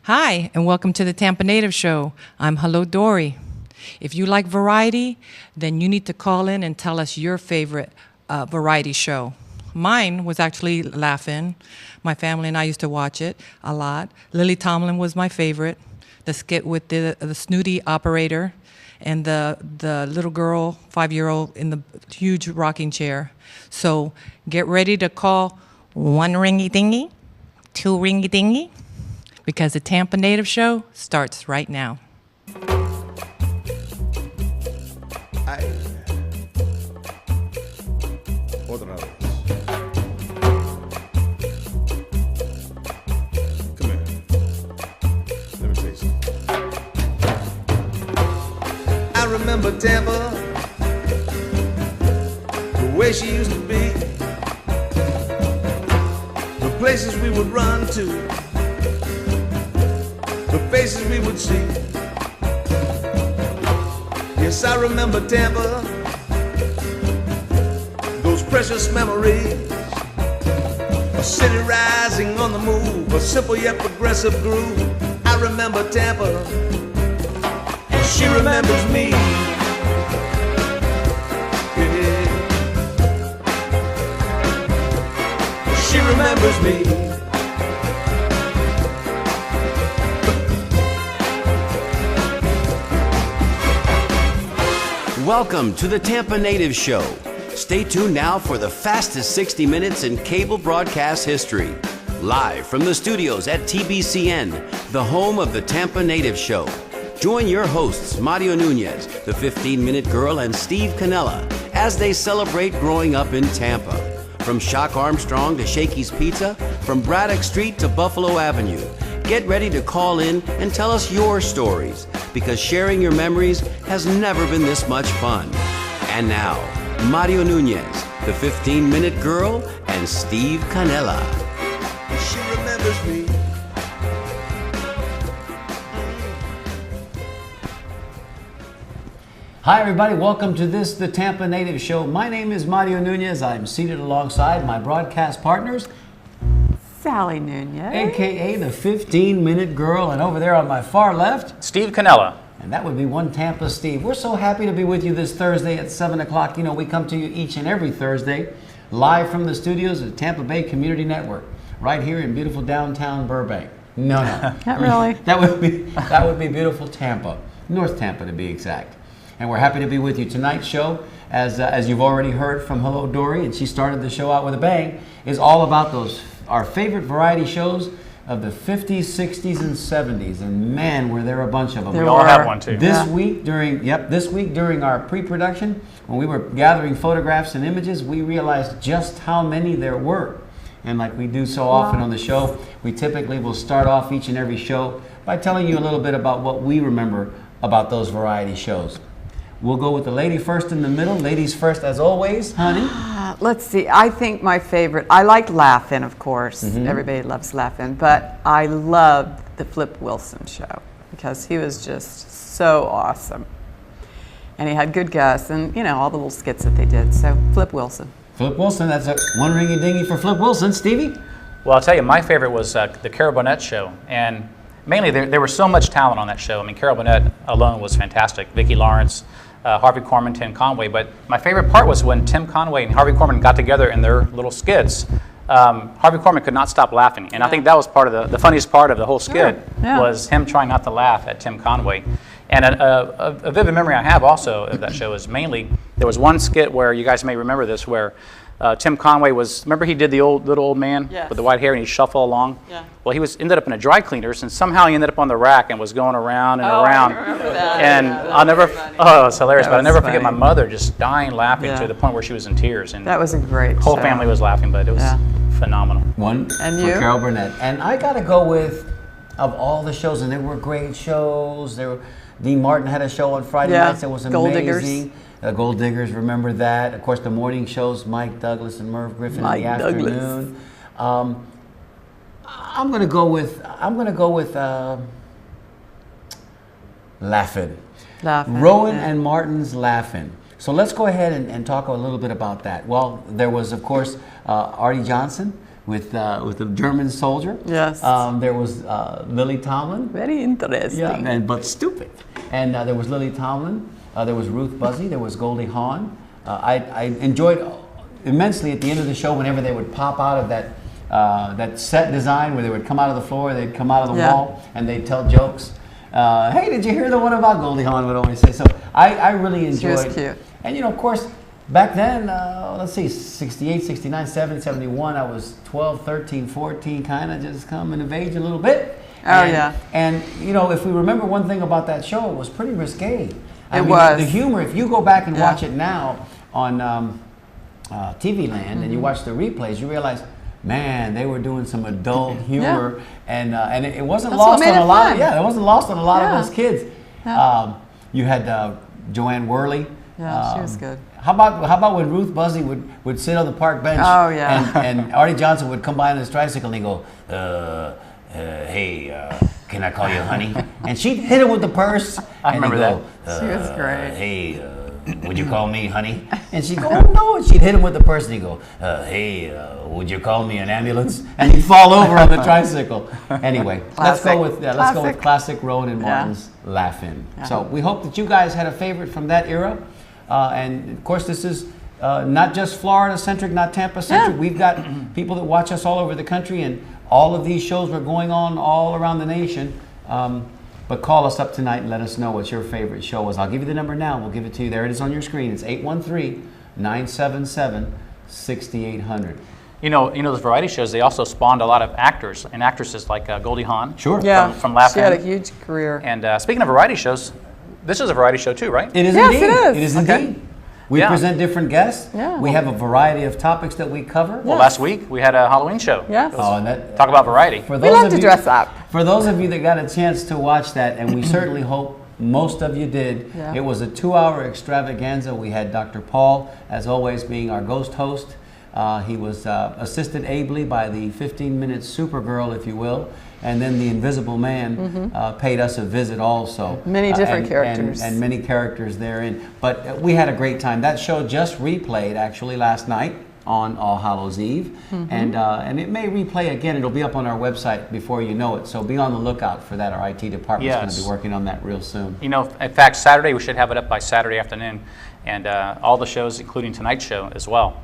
Hi, and welcome to the Tampa Native Show. I'm Hello Dory. If you like variety, then you need to call in and tell us your favorite variety show. Mine was actually Laugh-In. My family and I used to watch it a lot. Lily Tomlin was my favorite. The skit with the snooty operator and the little girl, 5-year-old, in the huge rocking chair. So get ready to call one ringy-dingy, two ringy-dingy, because the Tampa Native Show starts right now. Otra vez. Come here. Let me say something. I remember Tampa, the way she used to be, the places we would run to, the faces we would see. Yes, I remember Tampa, those precious memories. A city rising on the move, a simple yet progressive groove. I remember Tampa, and she remembers me. Yeah. She remembers me. Welcome to the Tampa Native Show. Stay tuned now for the fastest 60 minutes in cable broadcast history. Live from the studios at TBCN, the home of the Tampa Native Show. Join your hosts, Mario Nunez, the 15-Minute Girl, and Steve Canella, as they celebrate growing up in Tampa. From Shock Armstrong to Shakey's Pizza, from Braddock Street to Buffalo Avenue. Get ready to call in and tell us your stories, because sharing your memories has never been this much fun. And now, Mario Nunez, the 15-Minute Girl, and Steve Canella. She remembers me. Hi everybody, welcome to the Tampa Native Show. My name is Mario Nunez. I'm seated alongside my broadcast partners, Sally Nunez, aka the 15-Minute Girl, and over there on my far left, Steve Canella. and that would be one Tampa Steve. We're so happy to be with you this Thursday at 7 o'clock. You know, we come to you each and every Thursday, live from the studios of Tampa Bay Community Network, right here in beautiful downtown Burbank. No. Not really. That would be beautiful Tampa, North Tampa to be exact. And we're happy to be with you. Tonight's show, as you've already heard from Hello Dory, and she started the show out with a bang, is all about our favorite variety shows of the 50s, 60s, and 70s. And man, were there a bunch of them. We all have one too. This week during our pre-production, when we were gathering photographs and images, we realized just how many there were. And like we do so often on the show, we typically will start off each and every show by telling you a little bit about what we remember about those variety shows. We'll go with the lady first in the middle. Ladies first, as always, honey. Let's see. I think my favorite, I like Laugh-In, of course. Mm-hmm. Everybody loves Laugh-In, but I loved the Flip Wilson show because he was just so awesome. And he had good guests and, you know, all the little skits that they did. So, Flip Wilson. Flip Wilson, that's a one ringy-dingy for Flip Wilson. Stevie? Well, I'll tell you, my favorite was the Carol Burnett show. And mainly, there was so much talent on that show. I mean, Carol Burnett alone was fantastic. Vicki Lawrence, Harvey Korman, Tim Conway. But my favorite part was when Tim Conway and Harvey Korman got together in their little skits. Harvey Korman could not stop laughing. And I think that was part of the funniest part of the whole skit was him trying not to laugh at Tim Conway. And a vivid memory I have also of that show is mainly, there was one skit where, you guys may remember this, where Tim Conway was, remember he did the little old man with the white hair and he'd shuffle along? Yeah. Well, he ended up in a dry cleaners and somehow he ended up on the rack and was going around and around. I remember that. And it's hilarious, but I'll never forget my mother just dying laughing to the point where she was in tears. And that was a great the whole show. family was laughing, but it was phenomenal. One And for you? Carol Burnett. And I got to go with, of all the shows, and there were great shows. Dean Martin had a show on Friday nights that was amazing. Gold Diggers. Gold Diggers, remember that. Of course, the morning shows, Mike Douglas and Merv Griffin in the afternoon. I'm gonna go with Laugh-In. Rowan and Martin's Laugh-In. So let's go ahead and talk a little bit about that. Well, there was, of course, Artie Johnson, with the German soldier. Yes. There was Lily Tomlin. Very interesting. Yeah, but stupid. And there was Lily Tomlin. There was Ruth Buzzy. There was Goldie Hawn. I enjoyed immensely at the end of the show whenever they would pop out of that set design where they would come out of the floor, they'd come out of the wall, and they'd tell jokes. Hey, did you hear the one about Goldie Hawn would always say. So I really enjoyed. She was cute. And of course, back then, let's see, 68, 69, 70, 71, I was 12, 13, 14, kind of just coming of age a little bit. And if we remember one thing about that show, it was pretty risque. I mean, was. The humor, if you go back and watch it now on TV Land and you watch the replays, you realize, man, they were doing some adult humor, and it wasn't lost on a lot. It wasn't lost on a lot of those kids. Yeah. You had Joanne Worley. Yeah, she was good. How about when Ruth Buzzy would sit on the park bench? Oh, yeah. And Artie Johnson would come by on his tricycle and he'd go, hey, can I call you honey? And she'd hit him with the purse. I remember that. She was great. Hey, would you call me honey? And she'd go, oh no. And she'd hit him with the purse and he'd go, hey, would you call me an ambulance? And he'd fall over on the tricycle. Anyway, let's go with classic Rowan and Martin's Laugh-In. Yeah. So we hope that you guys had a favorite from that era. And of course, this is not just Florida-centric, not Tampa-centric. Yeah. We've got people that watch us all over the country, and all of these shows were going on all around the nation. But call us up tonight and let us know what your favorite show was. I'll give you the number now. We'll give it to you. There it is on your screen. It's 813-977-6800. Those variety shows, they also spawned a lot of actors and actresses like Goldie Hawn. Sure. Yeah. From Laugh-In. She had a huge career. And speaking of variety shows, this is a variety show too, right? It is Yes, indeed. it is. It is Okay. indeed. We Yeah. present different guests. Yeah. We have a variety of topics that we cover. Well, last week we had a Halloween show. Yes. Oh, and that, Talk about variety. for We those love of to you- dress up. For those of you that got a chance to watch that, and we certainly hope most of you did, Yeah. it was a 2-hour extravaganza. We had Dr. Paul, as always, being our ghost host. He was assisted ably by the 15-minute Supergirl, if you will, and then the Invisible Man paid us a visit also. Many different And- characters. And many characters therein. But we had a great time. That show just replayed, actually, last night on All Hallows Eve. And it may replay again. It'll be up on our website before you know it. So be on the lookout for that. Our IT department's going to Yes. be working on that real soon. In fact, Saturday, we should have it up by Saturday afternoon, and all the shows, including tonight's show as well.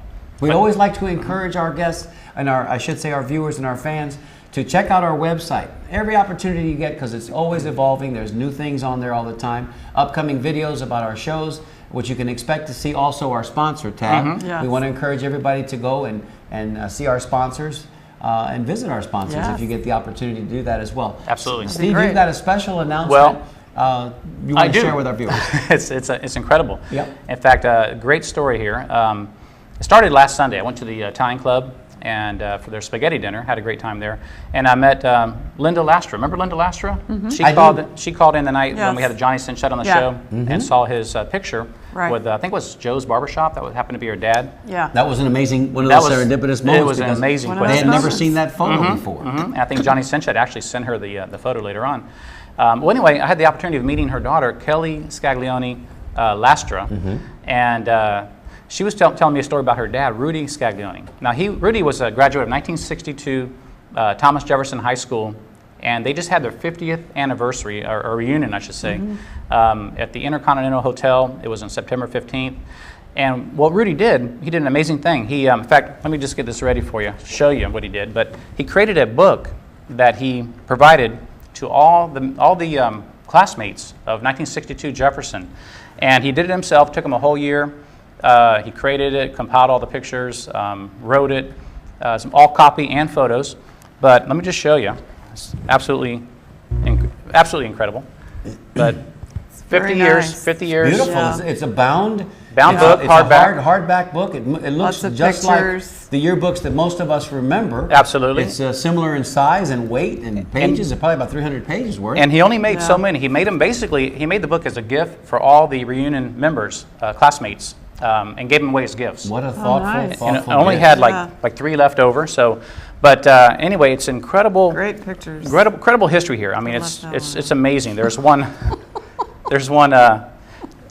We'd always like to encourage our guests and our viewers and our fans to check out our website. Every opportunity you get, because it's always evolving. There's new things on there all the time. Upcoming videos about our shows, which you can expect to see. Also our sponsor tab. Yes. We want to encourage everybody to go and see our sponsors and visit our sponsors Yes. if you get the opportunity to do that as well. Absolutely. Steve, great. you've got a special announcement you I want to do. share with our viewers. It's incredible. Yep. In fact, a great story here. It started last Sunday. I went to the Italian Club and for their spaghetti dinner. Had a great time there, and I met Linda Lastra. Remember Linda Lastra? She called in the night when we had Johnny Sinchette on the show and saw his picture with I think it was Joe's Barbershop. That happened to be her dad. Yeah. That was an amazing, one of those serendipitous moments. It was an because amazing. They had never seen that photo before. And I think Johnny Sinchette actually sent her the photo later on. Well, anyway, I had the opportunity of meeting her daughter, Kelly Scaglione Lastra, and she was telling me a story about her dad, Rudy Scaglione. Now, Rudy was a graduate of 1962 Thomas Jefferson High School, and they just had their 50th anniversary, or reunion, I should say, at the Intercontinental Hotel. It was on September 15th. And what Rudy did, he did an amazing thing. He, in fact, let me just get this ready for you, show you what he did. But he created a book that he provided to all the classmates of 1962 Jefferson. And he did it himself, took him a whole year. He created it, compiled all the pictures, wrote it, all copy and photos. But let me just show you. It's absolutely incredible. But 50 years, nice. 50 years. Beautiful. Yeah. It's a bound book, it's hardback. a hardback book. It looks Lots of just pictures. like the yearbooks that most of us remember. Absolutely. It's similar in size and weight and pages. It's probably about 300 pages worth. And he only made so Yeah. many. He made the book as a gift for all the reunion members, classmates, and gave them away as gifts. What a thoughtful, nice. And thoughtful it only gift. had Yeah. like 3 left over. So, but anyway, it's incredible. Great pictures. Incredible history here. I mean, I it's love that one. it's amazing. There's one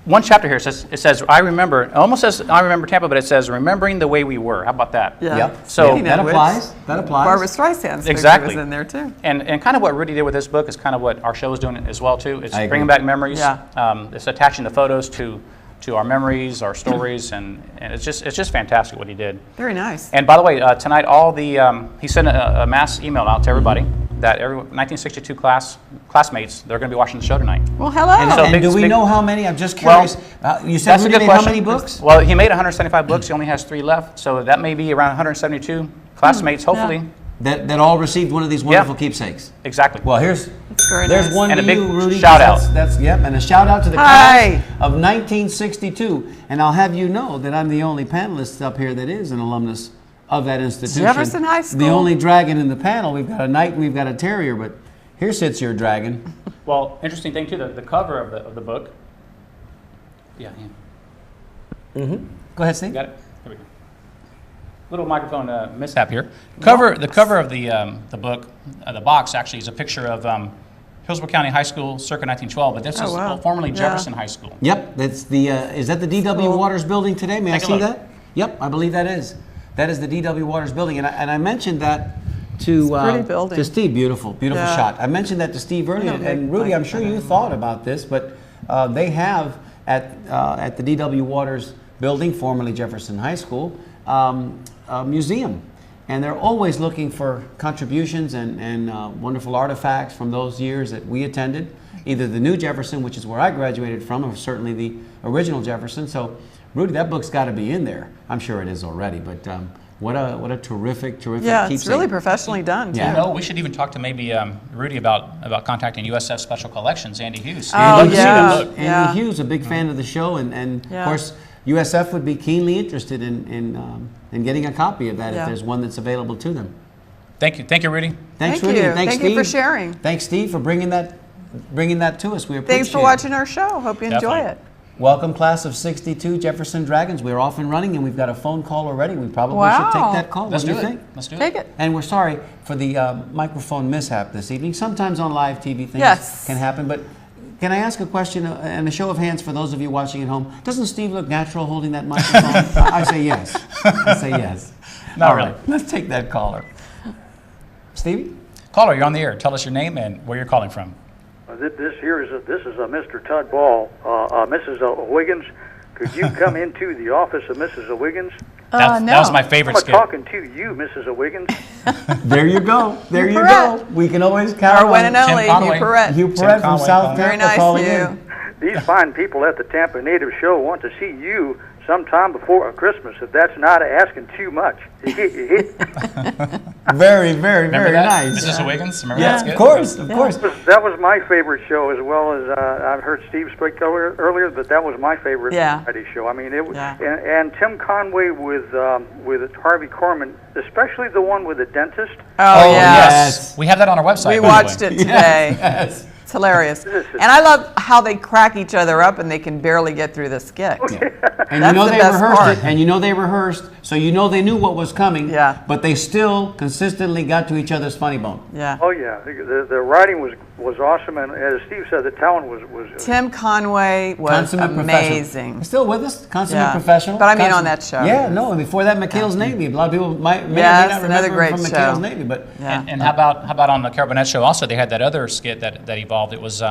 one chapter here it says I remember. It almost says I remember Tampa, but it says remembering the way we were. How about that? Yeah. Yep. So- Speaking That of which, applies. That applies. Barbara Streisand's Exactly. picture was in there too. And kind of what Rudy did with this book is kind of what our show is doing as well too. It's I agree. bringing back memories. Yeah. It's attaching the photos to our memories, our stories, and it's just fantastic what he did. Very nice. And by the way, tonight all the he sent a mass email out to everybody that every 1962 classmates, they're going to be watching the show tonight. Well, hello. And, So and big- do we big- know how many? I'm just Well, curious. You said That's a Rudy good made question. how many books? Well, he made 175 books. He only has 3 left, so that may be around 172 classmates, hopefully. That all received one of these wonderful keepsakes. Exactly. Well, there's very there's nice. one And to a big you, Rudy. shout out. That's yep, and a shout out to the Hi. class of 1962. And I'll have you know that I'm the only panelist up here that is an alumnus of that institution. Jefferson High School. The only dragon in the panel. We've got a knight and we've got a terrier, but here sits your dragon. Well, interesting thing too, the cover of the book. Yeah. Go ahead, Steve. Got it. Here we go. Little microphone mishap here. The cover of the book, the box actually is a picture of Hillsborough County High School, circa 1912. But this Oh, is wow. formerly Yeah. Jefferson High School. Yep, that's the. Is that the D.W. Cool. Waters building today? May Take I a see look. that? Yep, I believe that is. That is the D.W. Waters building, and I mentioned that to pretty building. to Steve. Beautiful Yeah. shot. I mentioned that to Steve earlier, don't and make Rudy, like I'm sure that you thought about this, but they have at the D.W. Waters building, formerly Jefferson High School, a museum. And they're always looking for contributions and wonderful artifacts from those years that we attended, either the new Jefferson, which is where I graduated from, or certainly the original Jefferson. So, Rudy, that book's got to be in there. I'm sure it is already, but what a terrific Yeah, it's keepsake. really professionally done too. Yeah. You know, we should even talk to maybe Rudy about contacting USF Special Collections, Andy Hughes. Oh, Andy yeah. Hughes, Yeah. Andy Hughes, a big fan of the show, and Yeah. of course, USF would be keenly interested in getting a copy of that Yeah. if there's one that's available to them. Thank you, Rudy. Thanks, Thank Rudy. you. and Thanks, Thank Steve. you for sharing. Thanks, Steve, for bringing that to us. We appreciate Thanks for it. watching our show. Hope you enjoy Definitely. it. Welcome, class of '62 Jefferson Dragons. We're off and running, and we've got a phone call already. We probably should take Wow. that call. Let's what do do you it. think? Let's do Take it. And we're sorry for the microphone mishap this evening. Sometimes on live TV things Yes. can happen, but can I ask a question and a show of hands for those of you watching at home? Doesn't Steve look natural holding that microphone? I say yes. I say yes. Not All really. right, let's take that caller. Stevie? Caller, you're on the air. Tell us your name and where you're calling from. This is Mr. Todd Ball. Mrs. Wiggins, could you come into the office of Mrs. Wiggins? That No. was my favorite I'm skit. talking to you, Mrs. Wiggins. There you go. There you Perrette. go. We can always count Our on one and only, Conway. Hugh Perrette. Hugh Tim Perrette from Conway South calling. Very Tampa nice, calling Hugh. in. These fine people at the Tampa Native Show want to see you sometime before Christmas, if that's not asking too much. Very, very, Remember very that? nice. Mrs. Wiggins? Remember Yeah, that skit? of course, of course. That was my favorite show, as well as I've heard Steve speak earlier, but that was my favorite Yeah. variety show. I mean, it was, Yeah. and Tim Conway with Harvey Korman, especially the one with the dentist. Oh, yeah. yes. We have that on our website. We by the watched way. it today. Yes. It's hilarious. And I love how they crack each other up and they can barely get through the skit. And That's you know the they best rehearsed part. it, and you know they rehearsed, so you know they knew what was coming. Yeah. But they still consistently got to each other's funny bone. Yeah. Oh yeah, the writing was awesome, and as Steve said, the talent was Tim Conway was Consummate amazing. professional. Still with us? Consummate Yeah. professional? But I mean on that show. Yeah, no, and before that, McHale's Navy. A lot of people may or may Yes, not another remember great him from show. McHale's Navy, but Yeah. And how about on the Carol Burnett show also, they had that other skit that evolved. It was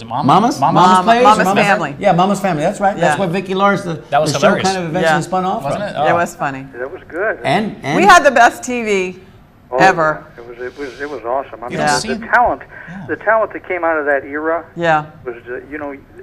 it Mama? Mama's? Mama? Mama's Place? or Mama's Family. Yeah, Mama's Family, that's right. That's Yeah. what Vicki Lawrence, That was the show hilarious. kind of eventually Yeah. spun off Wasn't from. it? It Oh. was funny. that was good. And We had the best TV ever. It was awesome. I mean, don't the see- talent that came out of that era Yeah. was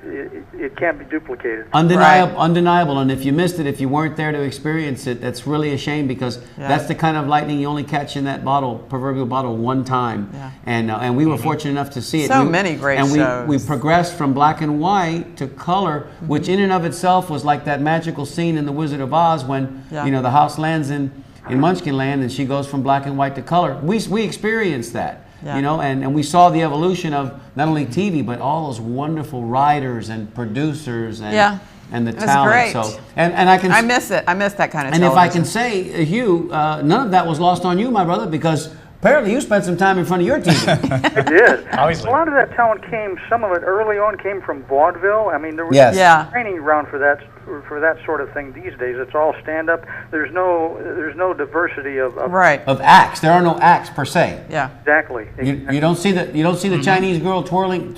it can't be duplicated. Undeniable, and if you missed it, if you weren't there to experience it, that's really a shame because Yeah. that's the kind of lightning you only catch in that proverbial bottle, one time. Yeah. And we were fortunate enough to see it. So We- many great and shows. we progressed from black and white to color, which in and of itself was like that magical scene in The Wizard of Oz when Yeah. the house lands in Munchkin Land and she goes from black and white to color. We experienced that. Yeah. And we saw the evolution of not only TV but all those wonderful writers and producers and Yeah. and the It was talent. great. So and I can I miss it. I miss that kind of and if television. I can say, Hugh, none of that was lost on you, my brother, because Apparently, you spent some time in front of your TV. I did. Obviously. A lot of that talent came. Some of it early on came from vaudeville. I mean, there was Yes. Yeah. training ground for that sort of thing these days. It's all stand up. There's no diversity of Right. Of acts, there are no acts per se. Yeah. exactly. You don't see the Chinese girls twirling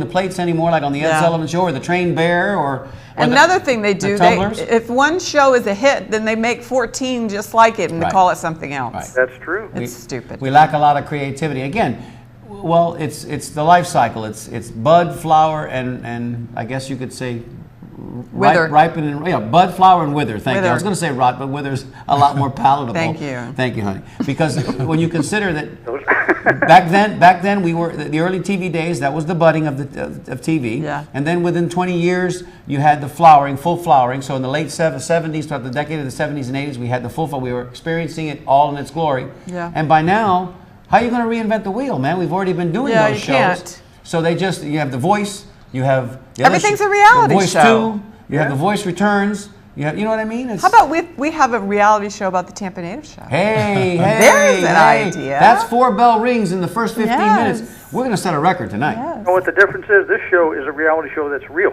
the plates anymore, like on the Ed Yeah. Sullivan Show, or the trained bear, or Another thing they do, tumblers. if one show is a hit, then they make 14 just like it and Right. they call it something else. Right. That's true. It's stupid. We lack a lot of creativity. Again, well, it's the life cycle. It's bud, flower, and I guess you could say Wither. ripen and bud, flower, and wither. Thank you. I Wither. was going to say rot, but wither's a lot more palatable. Thank you. Thank you, honey. Because when you consider that back then we were the early TV days. That was the budding of TV. Yeah. And then within 20 years, you had the flowering, full flowering. So in the late 70s, throughout the decade of the 70s and 80s, we had the full. We were experiencing it all in its glory. Yeah. And by now, how are you going to reinvent the wheel, man? We've already been doing Yeah, those you shows. can't. So you have The Voice, you have the other Everything's sh- a reality The Voice show. 2, you have The Voice Returns, you know what I mean? It's, How about we have a reality show about the Tampa Native Show? Hey, There's an idea. That's 4 bell rings in the first 15 Yes. minutes. We're going to set a record tonight. Yes. You know what the difference is? This show is a reality show that's real.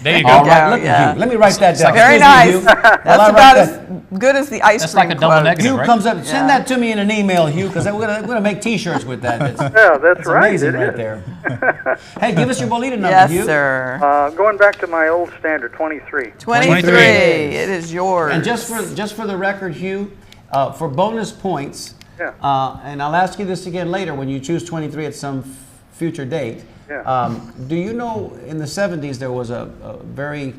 There you go. All right, go, look yeah. at you. Let me write that down. Very Excuse me, nice. Hugh. That's While I write about that- as good as the ice That's cream like a double quote. negative. Hugh right? comes up. Send Yeah. that to me in an email, Hugh, because we're gonna make T-shirts with that. That's That's right. amazing It right is. there. Hey, give us your bolita number, Yes, Hugh. sir. Going back to my old standard, 23. 23. It is yours. And just for the record, Hugh, for bonus points, Yeah. and I'll ask you this again later when you choose 23 at some future date. Yeah. Do you know in the 70s there was a very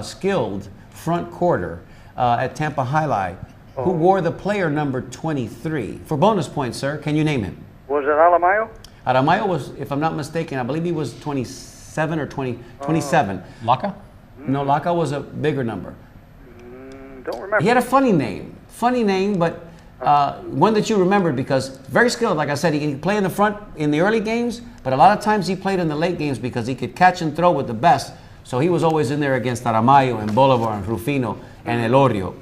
skilled front quarter at Tampa Highlight who wore the player number 23? For bonus points, sir, can you name him? Was it Alamayo? Aramayo was, if I'm not mistaken, I believe he was 27 or 27. Laka? No, Laka was a bigger number. Don't remember. He had a funny name, but one that you remembered because very skilled. Like I said, he could play in the front in the early games, but a lot of times he played in the late games because he could catch and throw with the best. So he was always in there against Aramayo and Bolivar and Rufino and Elorio.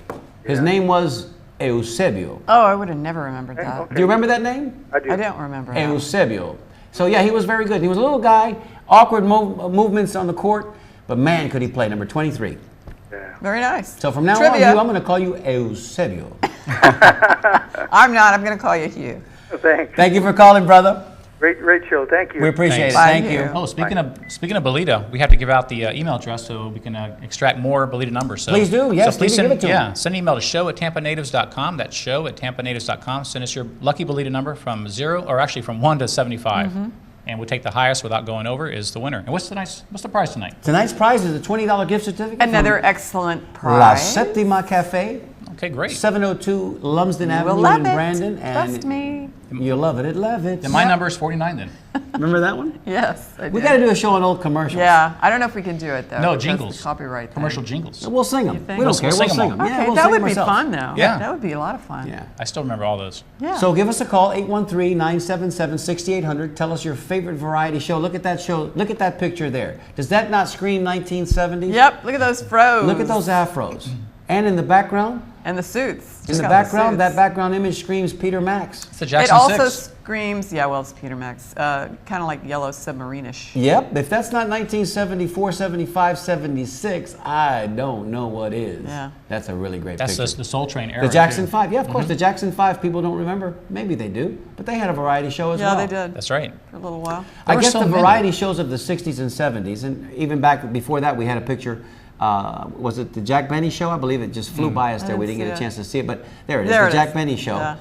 His name was Eusebio. Oh, I would have never remembered that. okay. Do you remember that name? I do. I don't remember that. Eusebio. So yeah, he was very good. He was a little guy, awkward movements on the court, but man, could he play. Number 23. Very nice. So from now Trivia. on, Hugh, I'm going to call you Eusebio. I'm not. I'm going to call you Hugh. Thanks. Thank you for calling, brother. Great show. Thank you. We appreciate Thanks. it. Bye, Thank Hugh. you. Oh, speaking of Bolita, we have to give out the email address so we can extract more Bolita numbers. So, Please do. Yes, so please Stevie, send, give it to 'em. yeah, send an email to show@tampanatives.com. That's show@tampanatives.com. Send us your lucky Bolita number from 1 to 75. And we'll take the highest without going over is the winner. And what's the prize tonight? Tonight's prize is a $20 gift certificate Another from excellent La prize. Septima Cafe, Okay, great. 702 Lumsden You Avenue will love in it. Brandon. Trust me. You'll love it. Love it. And my number is 49 then. Remember that one? Yes, I We did. got to do a show on old commercials. Yeah, I don't know if we can do it though. No, because jingles. the Copyright thing. Commercial jingles. We'll sing them. think? We don't We'll care. sing We'll 'em sing all. them. Okay, Yeah, we'll that sing would 'em be ourselves. fun though. Yeah. That would be a lot of fun. Yeah. I still remember all those. Yeah. So give us a call, 813-977-6800. Tell us your favorite variety show. Look at that show. Look at that picture there. Does that not scream 1970s? Yep, look at those fros. Look at those afros. And in the background, And the suits. in Check the out background, that suits. background image screams Peter Max. It's the It Jackson also 6. screams, yeah, well, it's Peter Max, kind of like Yellow Submarine-ish. Yep, if that's not 1974, 75, 76, I don't know what is. Yeah. That's a really great That's picture. the Soul Train era. The Jackson too. 5, yeah, of course. The Jackson 5 people don't remember. Maybe they do, but they had a variety show as Yeah, well. they did That's right. for a little while. I There were guess so the many. variety shows of the 60s and 70s, and even back before that, we had a picture. Was it the Jack Benny show? I believe it just flew by us there. We didn't didn't get a see it. chance to see it, but there it is, There the it Jack is. Benny show. Yeah.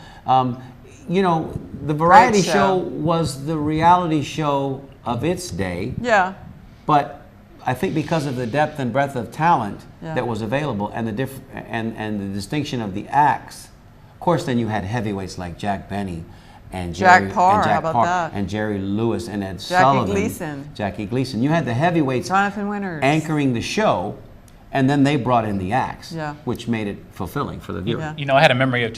You know, the variety show. show was the reality show of its day. Yeah. But I think because of the depth and breadth of talent Yeah. that was available and the and the distinction of the acts, of course, then you had heavyweights like Jack Benny and Jack Jerry, Parr, and Jack how about Parr, that? and Jerry Lewis and Ed Jackie Sullivan, Gleason. Jackie Gleason. You had the heavyweights Jonathan Winters. anchoring the show, and then they brought in the acts, Yeah. which made it fulfilling for the viewer. Yeah. You know, I have a memory of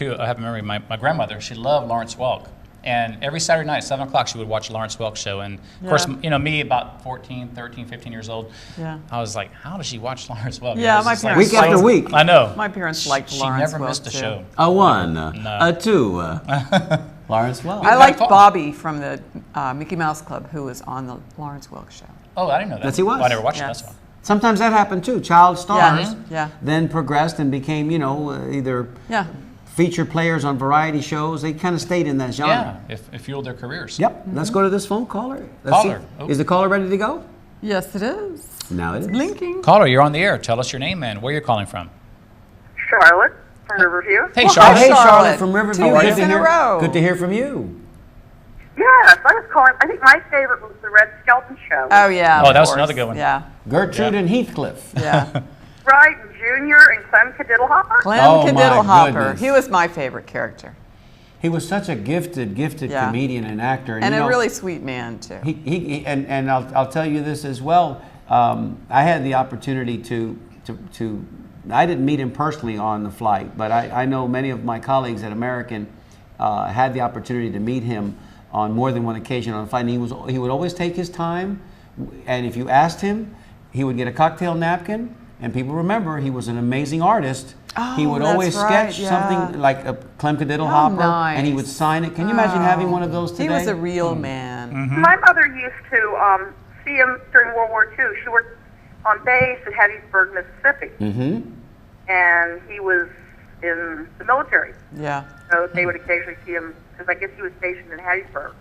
my grandmother. She loved Lawrence Welk. And every Saturday night, 7 o'clock, she would watch Lawrence Welk show. And, of course, Yeah. you know, me, about 14, 13, 15 years old, Yeah. I was like, how does she watch Lawrence Welk? Yeah, It was my just like- parents Week after week. I know. My parents She liked Lawrence never Welk, missed a too. show. A one, a two. Lawrence Welk. I got a liked call. Bobby from the Mickey Mouse Club, who was on the Lawrence Welk show. Oh, I didn't know that. Yes, he was. Oh, I never watched it. Yes. That's one. Sometimes that happened too. Child stars Yeah. then progressed and became, either Yeah. featured players on variety shows. They kind of stayed in that genre. Yeah, it fueled their careers. Yep. Let's go to this phone caller. Let's Caller. see. Oh. Is the caller ready to go? Yes, it is. Now it is. Blinking. Caller, you're on the air. Tell us your name and where you're calling from. Charlotte from Riverview. Hey, Well, Charlotte. Hey, Charlotte Charlotte. from Riverview. Two Good weeks to in a hear- row. Good to hear from you. Yes, I was calling. I think my favorite was the Red Skelton Show. Oh, yeah. Oh, of that was course. another good one. Yeah. Gertrude Yeah. and Heathcliff. Yeah. Right, and Junior and Clem Cadiddlehopper. Clem Oh, my Cadiddlehopper. goodness. He was my favorite character. He was such a gifted Yeah. comedian and actor. And you a know, really sweet man, too. And I'll tell you this as well. I had the opportunity to I didn't meet him personally on the flight, but I know many of my colleagues at American had the opportunity to meet him on more than one occasion on the flight. And he would always take his time, and if you asked him, he would get a cocktail napkin. And people remember he was an amazing artist. He would that's always right, sketch yeah. something like a Clem Cadiddlehopper, and he would nice. sign it. Can you imagine having one of those today? He was a real man. My mother used to see him during World War II. She worked on base at Hattiesburg, Mississippi, and he was in the military. Yeah. So they would occasionally see him because I guess he was stationed in Hattiesburg.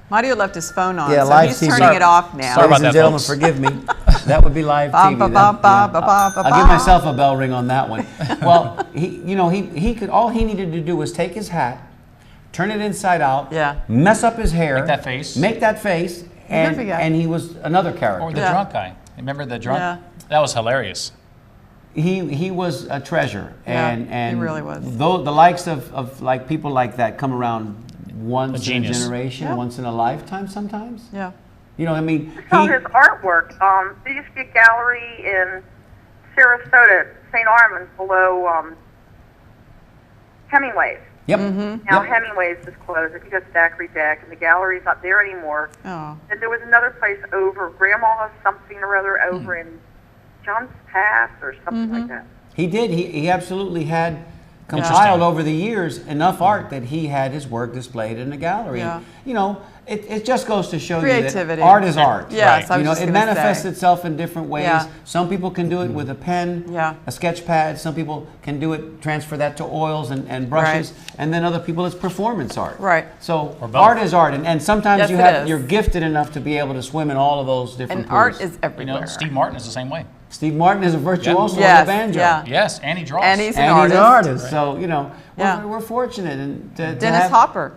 Mario left his phone on, Yeah, so live he's TV. turning it off now. Sorry Ladies about and that, gentlemen, folks. forgive me. That would be live Ba, TV. ba, then. ba, ba, ba, ba, ba, I'll give ba. myself a bell ring on that one. Well, he could. All he needed to do was take his hat, turn it inside out, Yeah. mess up his hair, Make that face. Goofy guy. and he was another character. Or the Yeah. drunk guy. Remember the drunk? Yeah. That was hilarious. He was a treasure, Yeah, and he really was. Though the likes of like people like that come around once in a genius. generation, Yeah. once in a lifetime, sometimes. Yeah. You know, I mean, So his artwork, there used to be a gallery in Sarasota, St. Armand's, below Hemingway's. Yep. Now Yep. Hemingway's is closed. I think that's Daiquiri Deck, and the gallery's not there anymore. Oh. And there was another place over, Grandma something or other, over in John's Pass or something like that. He did. He absolutely had compiled Interesting. over the years enough art that he had his work displayed in a gallery. Yeah. And, you know, it just goes to show you Creativity. that art is art. Yes, I was You know, just it gonna manifests say. itself in different ways. Yeah. Some people can do it with a pen, Yeah. a sketch pad. Some people can do it, transfer that to oils and brushes. And then other people, it's performance art. Right. So Or both. art is art. And sometimes Yes, you it have, is. you're gifted enough to be able to swim in all of those different And art pools. is You everywhere. know, Steve Martin is the same way. Steve Martin is a virtuoso on Yes, the banjo. yeah. Yes, and he draws. And he's an And artist. he's an artist, so you know Yeah. we're fortunate and to Dennis have, Hopper.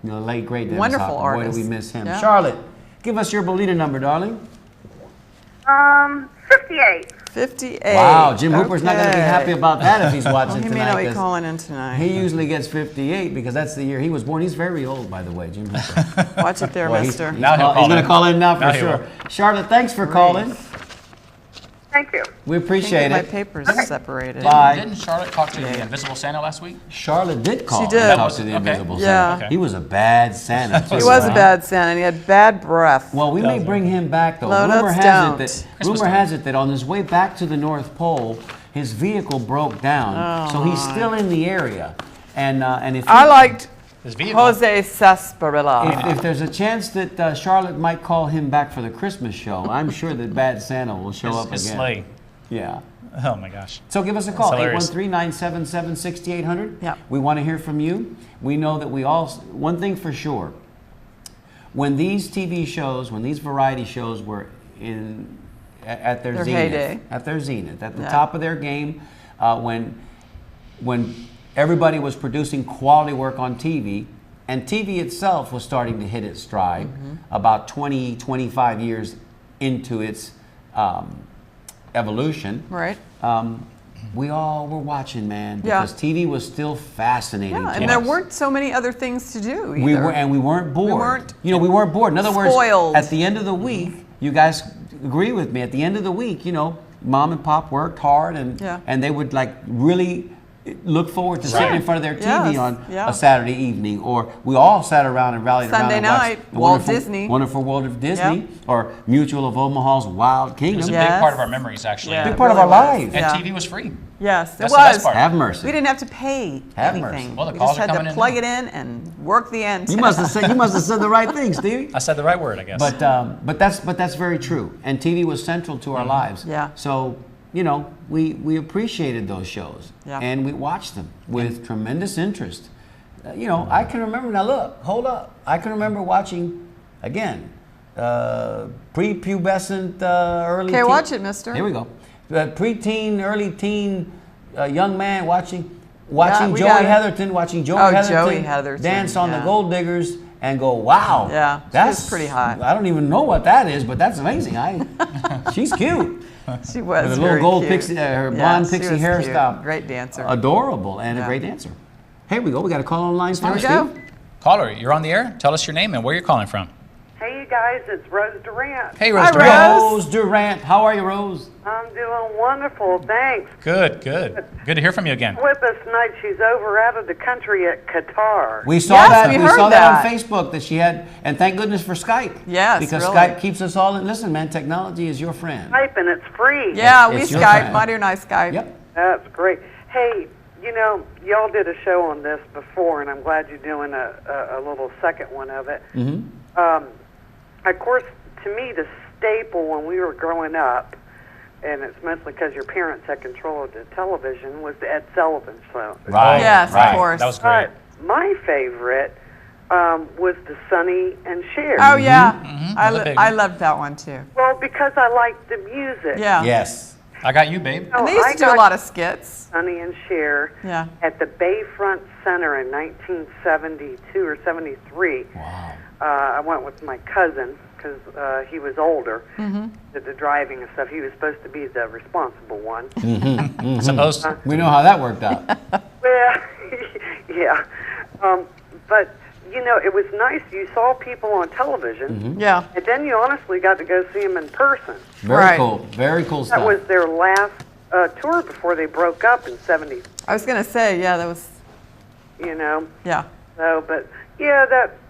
you know, late great Dennis Wonderful Hopper. Boy, artist. do we miss him. Yeah. Charlotte, give us your Bolita number, darling. 58. 58. Wow, Jim Hooper's not going to be Okay. happy about that if he's watching Well, he tonight. may not be 'cause calling in tonight. he usually gets 58 because that's the year he was born. He's very old, by the way, Jim Hooper. Watch it there, Boy, mister. Now he'll he's call going to in. call in now for Now he sure. will. Charlotte, thanks for calling. Thank you. We Can't appreciate get my it. papers separated. Bye. Didn't Charlotte talk to the Invisible Santa last week? Charlotte did call She did. and talk to the Okay. Invisible Yeah. Santa. Okay. He was a bad Santa, too. He was a right? bad Santa, and he had bad breath. Well, we may bring him back though. No, rumor let's has don't. it that Christmas rumor time. has it that on his way back to the North Pole, his vehicle broke down, so he's still in the area. And if he- I liked His vehicle. Jose Sarsaparilla. if there's a chance that Charlotte might call him back for the Christmas show, I'm sure that Bad Santa will show up his again. sleigh. Yeah. Oh my gosh. So give us a call, hilarious. 813-977-6800. Yep. We want to hear from you. We know that one thing for sure, when these TV shows, when these variety shows were at their Their zenith, heyday. at the Yeah. top of their game, when everybody was producing quality work on TV, and TV itself was starting to hit its stride about 20, 25 years into its evolution. Right. We all were watching, man, Yeah. because TV was still fascinating. Yeah, to and there us. weren't so many other things to do either. we weren't bored. weren't we weren't bored. In other words, spoiled. at the end of the week, you guys agree with me. At the end of the week, mom and pop worked hard, and Yeah. and they would like really look forward to sitting in front of their TV Yes, on yeah. a Saturday evening, or we all sat around and rallied around Sunday and watched night, the Walt Disney. Wonderful World of Disney, Yep. or Mutual of Omaha's Wild It was Kingdom. a Yes. big part of our memories, actually. Yeah. And Big part of really our was. lives. Yeah. TV was free. Yes, That's it the best was. part. Have mercy. We didn't have to pay Have anything. mercy. Well, the We calls just are had coming to in plug now. it in and work the antenna. You must have said the right thing, Stevie. I said the right word, I guess. But that's very true. And TV was central to our lives. Yeah. So we appreciated those shows, Yeah. and we watched them with tremendous interest. I can remember. Now look, hold up. I can remember watching again, prepubescent, early. Okay, teen- watch it, mister. Here we go. Preteen, early teen, young man watching we Joey got it. Heatherton, watching Joey Oh, Heatherton, Joey Heatherton, dance on the yeah. Gold Diggers and go, wow. Yeah, she was that's pretty hot. I don't even know what that is, but that's amazing. She's cute. She was With a very little gold cute. pixie, her Yeah, blonde she pixie was hairstyle. cute. Great dancer. Adorable and a Yeah. great dancer. Here we go. We got a call on line. Here we go. Caller, you're on the air. Tell us your name and where you're calling from. Hey, you guys, it's Rose Durant. Hey, Hi, Rose Durant. Rose. Rose Durant. How are you, Rose? I'm doing wonderful, thanks. Good. Good to hear from you again. With us tonight, she's over out of the country at Qatar. We saw Yes, that. we We heard saw that on that. Facebook that she had, and thank goodness for Skype. Yes, because really. Skype keeps us all in. Listen, man, technology is your friend. Skype, and it's free. Yeah, we It's your Skype. friend. Mighty and I Skype. Yep. That's great. Hey, y'all did a show on this before, and I'm glad you're doing a little second one of it. Of course, to me, the staple when we were growing up, and it's mostly because your parents had control of the television, was the Ed Sullivan Show. Right. Yes, of right. course. That was great. But my favorite was the Sonny and Cher. Oh yeah, Another big I one. loved that one too. Well, because I liked the music. Yeah. Yes. I got you, babe. So And they used I to do a got lot of skits. Sonny and Cher Yeah. at the Bayfront Center in 1972 or 73. Wow. I went with my cousin because he was older, Mm-hmm. did the driving and stuff. He was supposed to be the responsible one. Supposed to. We know how that worked out. Well, yeah. But, it was nice. You saw people on television, Yeah. and then you honestly got to go see them in person. Very Right. cool. Very cool That stuff. was their last tour before they broke up in 70, I was gonna say, yeah, that was, yeah. So, but, yeah,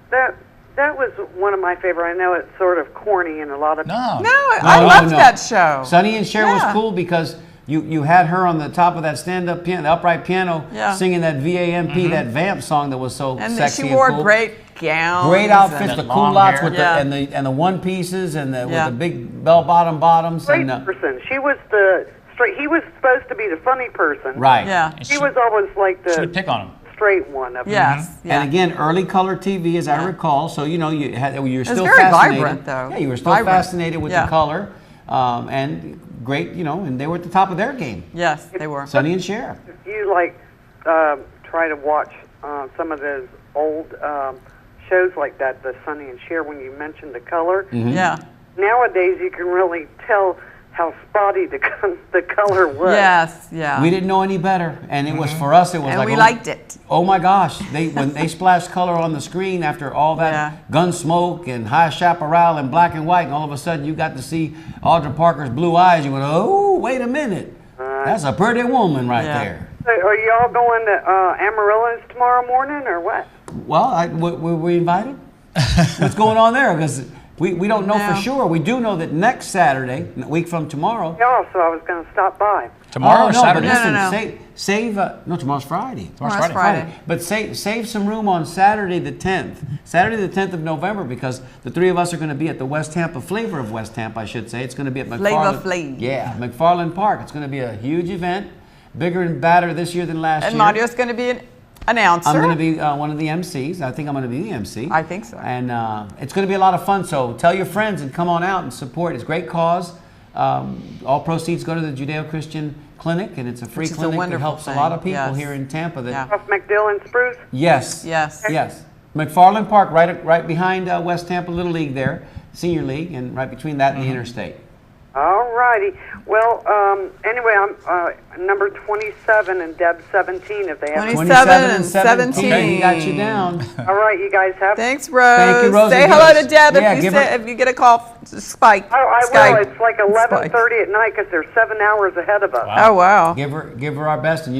that was one of my favorite. I know it's sort of corny and a lot of No. No, I loved that show. Sonny and Cher was Yeah. cool because you had her on the top of that stand-up piano, the upright piano, Yeah. singing that VAMP, that vamp song that was so And sexy she and wore cool. great gowns. Great outfits, And the that long culottes hair. with Yeah. the and the one pieces and the with Yeah. the big bell-bottom bottoms great and person. She was the straight. He was supposed to be the funny person. right. Yeah. And She was always like she would the pick on him. straight one of Yes. Yeah. And again, early color TV, as I Yeah. recall. So you were still very fascinated. vibrant, though. Yeah, you were still Vibrant. fascinated with Yeah. the color, and great. And they were at the top of their game. Yes, they were. Sonny and Cher. If you try to watch some of those old shows like that, the Sonny and Cher, when you mentioned the color, Yeah. nowadays you can really tell how spotty the color was. Yes. Yeah. We didn't know any better, and it was for us. It was and like we oh, liked it. Oh my gosh! When they splashed color on the screen after all that Yeah. gun smoke and high chaparral and black and white, and all of a sudden you got to see Audra Parker's blue eyes. You went, oh, wait a minute, that's a pretty woman right Yeah. there. So are y'all going to Amarillo's tomorrow morning or what? Well, were we invited? What's going on there? Because we don't know No. for sure. We do know that next Saturday, a week from tomorrow. Yeah, so I was going to stop by. Tomorrow Oh, or no, Saturday? but listen, No. save no, tomorrow's Friday. Tomorrow's Friday. But save some room on Saturday the 10th. Saturday the 10th of November, because the three of us are going to be at the West Tampa, Flavor of West Tampa, I should say. It's going to be at McFarland. Flav. Yeah, McFarland Park. It's going to be a huge event, bigger and badder this year than last And year. Mario's going to be an announcer. I'm going to be one of the MCs. I think I'm going to be the MC. I think so. And it's going to be a lot of fun. So tell your friends and come on out and support. It's a great cause. All proceeds go to the Judeo-Christian Clinic, and it's a free Which is a clinic that wonderful helps a lot of thing. people Yes. here in Tampa. That Yeah. Off McDill and Spruce? Yes. Yes. Yes. McFarland Park, right behind West Tampa Little League there, Senior League, and right between that and the interstate. All righty. Well, anyway, I'm number 27 and Deb 17 if they have. 27 and 17. Okay, we got you down. All right, you guys have. Thanks, Rose. Thank you, Rose. Say And hello give to us- Deb yeah, if, you give say, her- if you get a call. Spike. Oh, I Skype. will. It's like 11:30 at night because they're 7 hours ahead of us. Oh, wow. Give her our best, and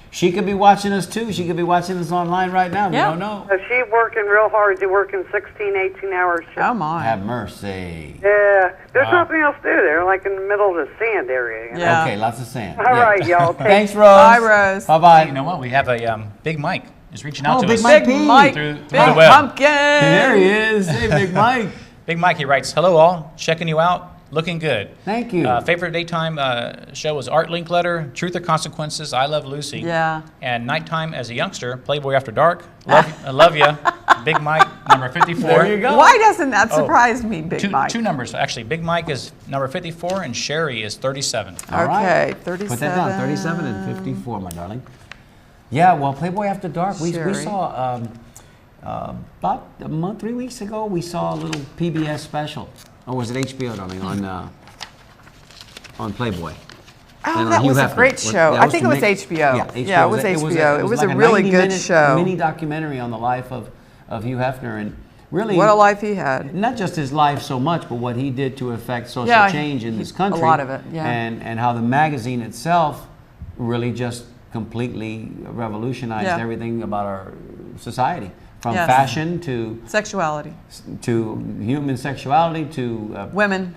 She could be watching us too. She could be watching us online right now. We Yeah. don't know. She's working real hard. She's working 16, 18 hours. Oh my. Have mercy. Yeah, there's nothing else to do. They're like in the middle of the sand area. You know? Yeah. Okay, lots of sand. All right, y'all. Thanks, Rose. Bye, Rose. Bye-bye. You know what? We have a Big Mike is reaching out Oh, to Big us. Mike. Big Mike. Through Big the web. pumpkin. There he is. Hey, Big Mike. Big Mike, he writes, "Hello all, checking you out, looking good. Thank you. Favorite daytime show was Art Linkletter, Truth or Consequences, I Love Lucy. Yeah. And nighttime as a youngster, Playboy After Dark, I love you, Big Mike, number 54. There you go. Why doesn't that surprise me, Big Mike? Two numbers, actually. Big Mike is number 54 and Sherry is 37. All right. Okay, 37. Put that down. 37 and 54, my darling. Yeah, well, Playboy After Dark, we Sherry. saw about a month, 3 weeks ago, we saw a little PBS special. Or was it HBO, darling, on Playboy. Oh, And that Hugh was a Hefner. great show. That I was think it from was Nick- HBO. Yeah, Yeah, it was HBO. It was a like really good 90-minute show. mini documentary on the life of Hugh Hefner, and really What a life he had. not just his life so much, but what he did to affect social Yeah, change in he- this country. a lot of it, yeah. And how the magazine itself really just completely revolutionized Yeah. everything about our society, from Yes. fashion to Sexuality. human sexuality to Women.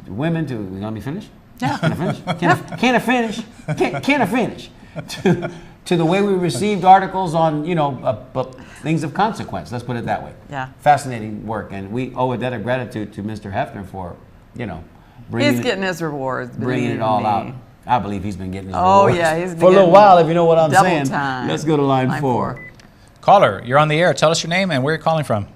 women to. You let me finish? Yeah. Can I finish? Can I finish? Can I finish? To the way we received articles on, things of consequence. Let's put it that way. Yeah. Fascinating work, and we owe a debt of gratitude to Mr. Hefner for, bringing He's getting his rewards. bringing believe it all me. out. I believe he's been getting his Oh, rewards yeah, he's been for a little getting while, if you know what I'm double saying. time. Let's go to line Line 4. four. Caller, you're on the air. Tell us your name and where you're calling from.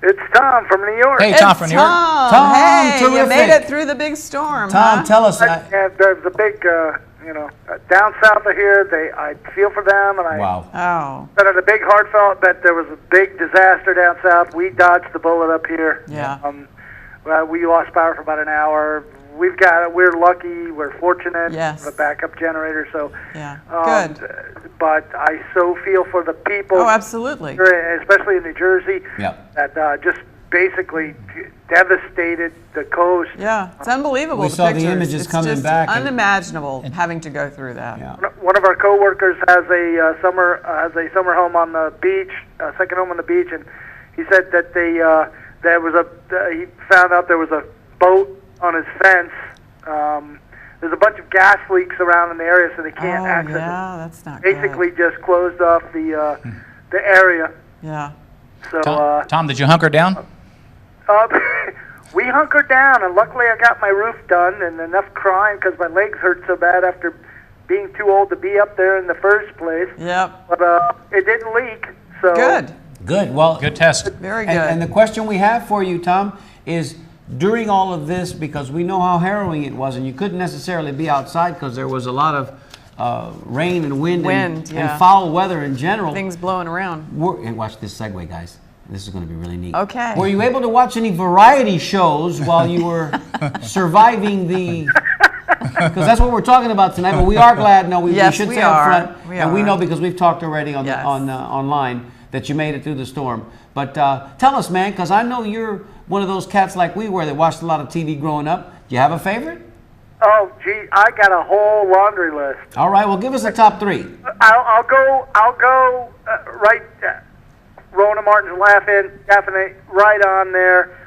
It's Tom from New York. Hey, It's Tom from New York. Tom, Hey, you terrific. made it through the big storm, Tom, huh? tell us. Yeah, there's a big, down south of here. I feel for them, and I Wow. Oh, said it a big heartfelt that there was a big disaster down south. We dodged the bullet up here. yeah. We lost power for about an hour. We've got it. We're lucky. We're fortunate. Yes. The backup generator. So. Yeah. Good. But I so feel for the people. Oh, absolutely. Especially in New Jersey. Yep. That just basically devastated the coast. Yeah, it's unbelievable. We the saw the pictures. images it's coming just back and- unimaginable having to go through that. Yeah. One of our coworkers has a summer home on the beach, a second home on the beach, and he said that he found out there was a boat on his fence. There's a bunch of gas leaks around in the area, so they can't access it. Yeah, that's not Basically, good. just closed off the area. Yeah. So Tom, did you hunker down? we hunkered down, and luckily I got my roof done and enough crying because my legs hurt so bad after being too old to be up there in the first place. Yep. But it didn't leak. So Good. Good. Well, Good test. Very good. And the question we have for you, Tom, is during all of this, because we know how harrowing it was, and you couldn't necessarily be outside because there was a lot of rain and wind, Wind, yeah. and foul weather in general. Things blowing around. And watch this segue, guys. This is going to be really neat. Okay. Were you able to watch any variety shows while you were surviving the... Because that's what we're talking about tonight, but we are glad, we Yes, should we say are. up front, We and we are. know because we've talked already on Yes. online, that you made it through the storm. But tell us, man, because I know you're one of those cats like we were that watched a lot of TV growing up. Do you have a favorite? Oh, gee, I got a whole laundry list. All right, well, give us a top 3. I'll go right. Rona Martin's laughing, definitely right on there.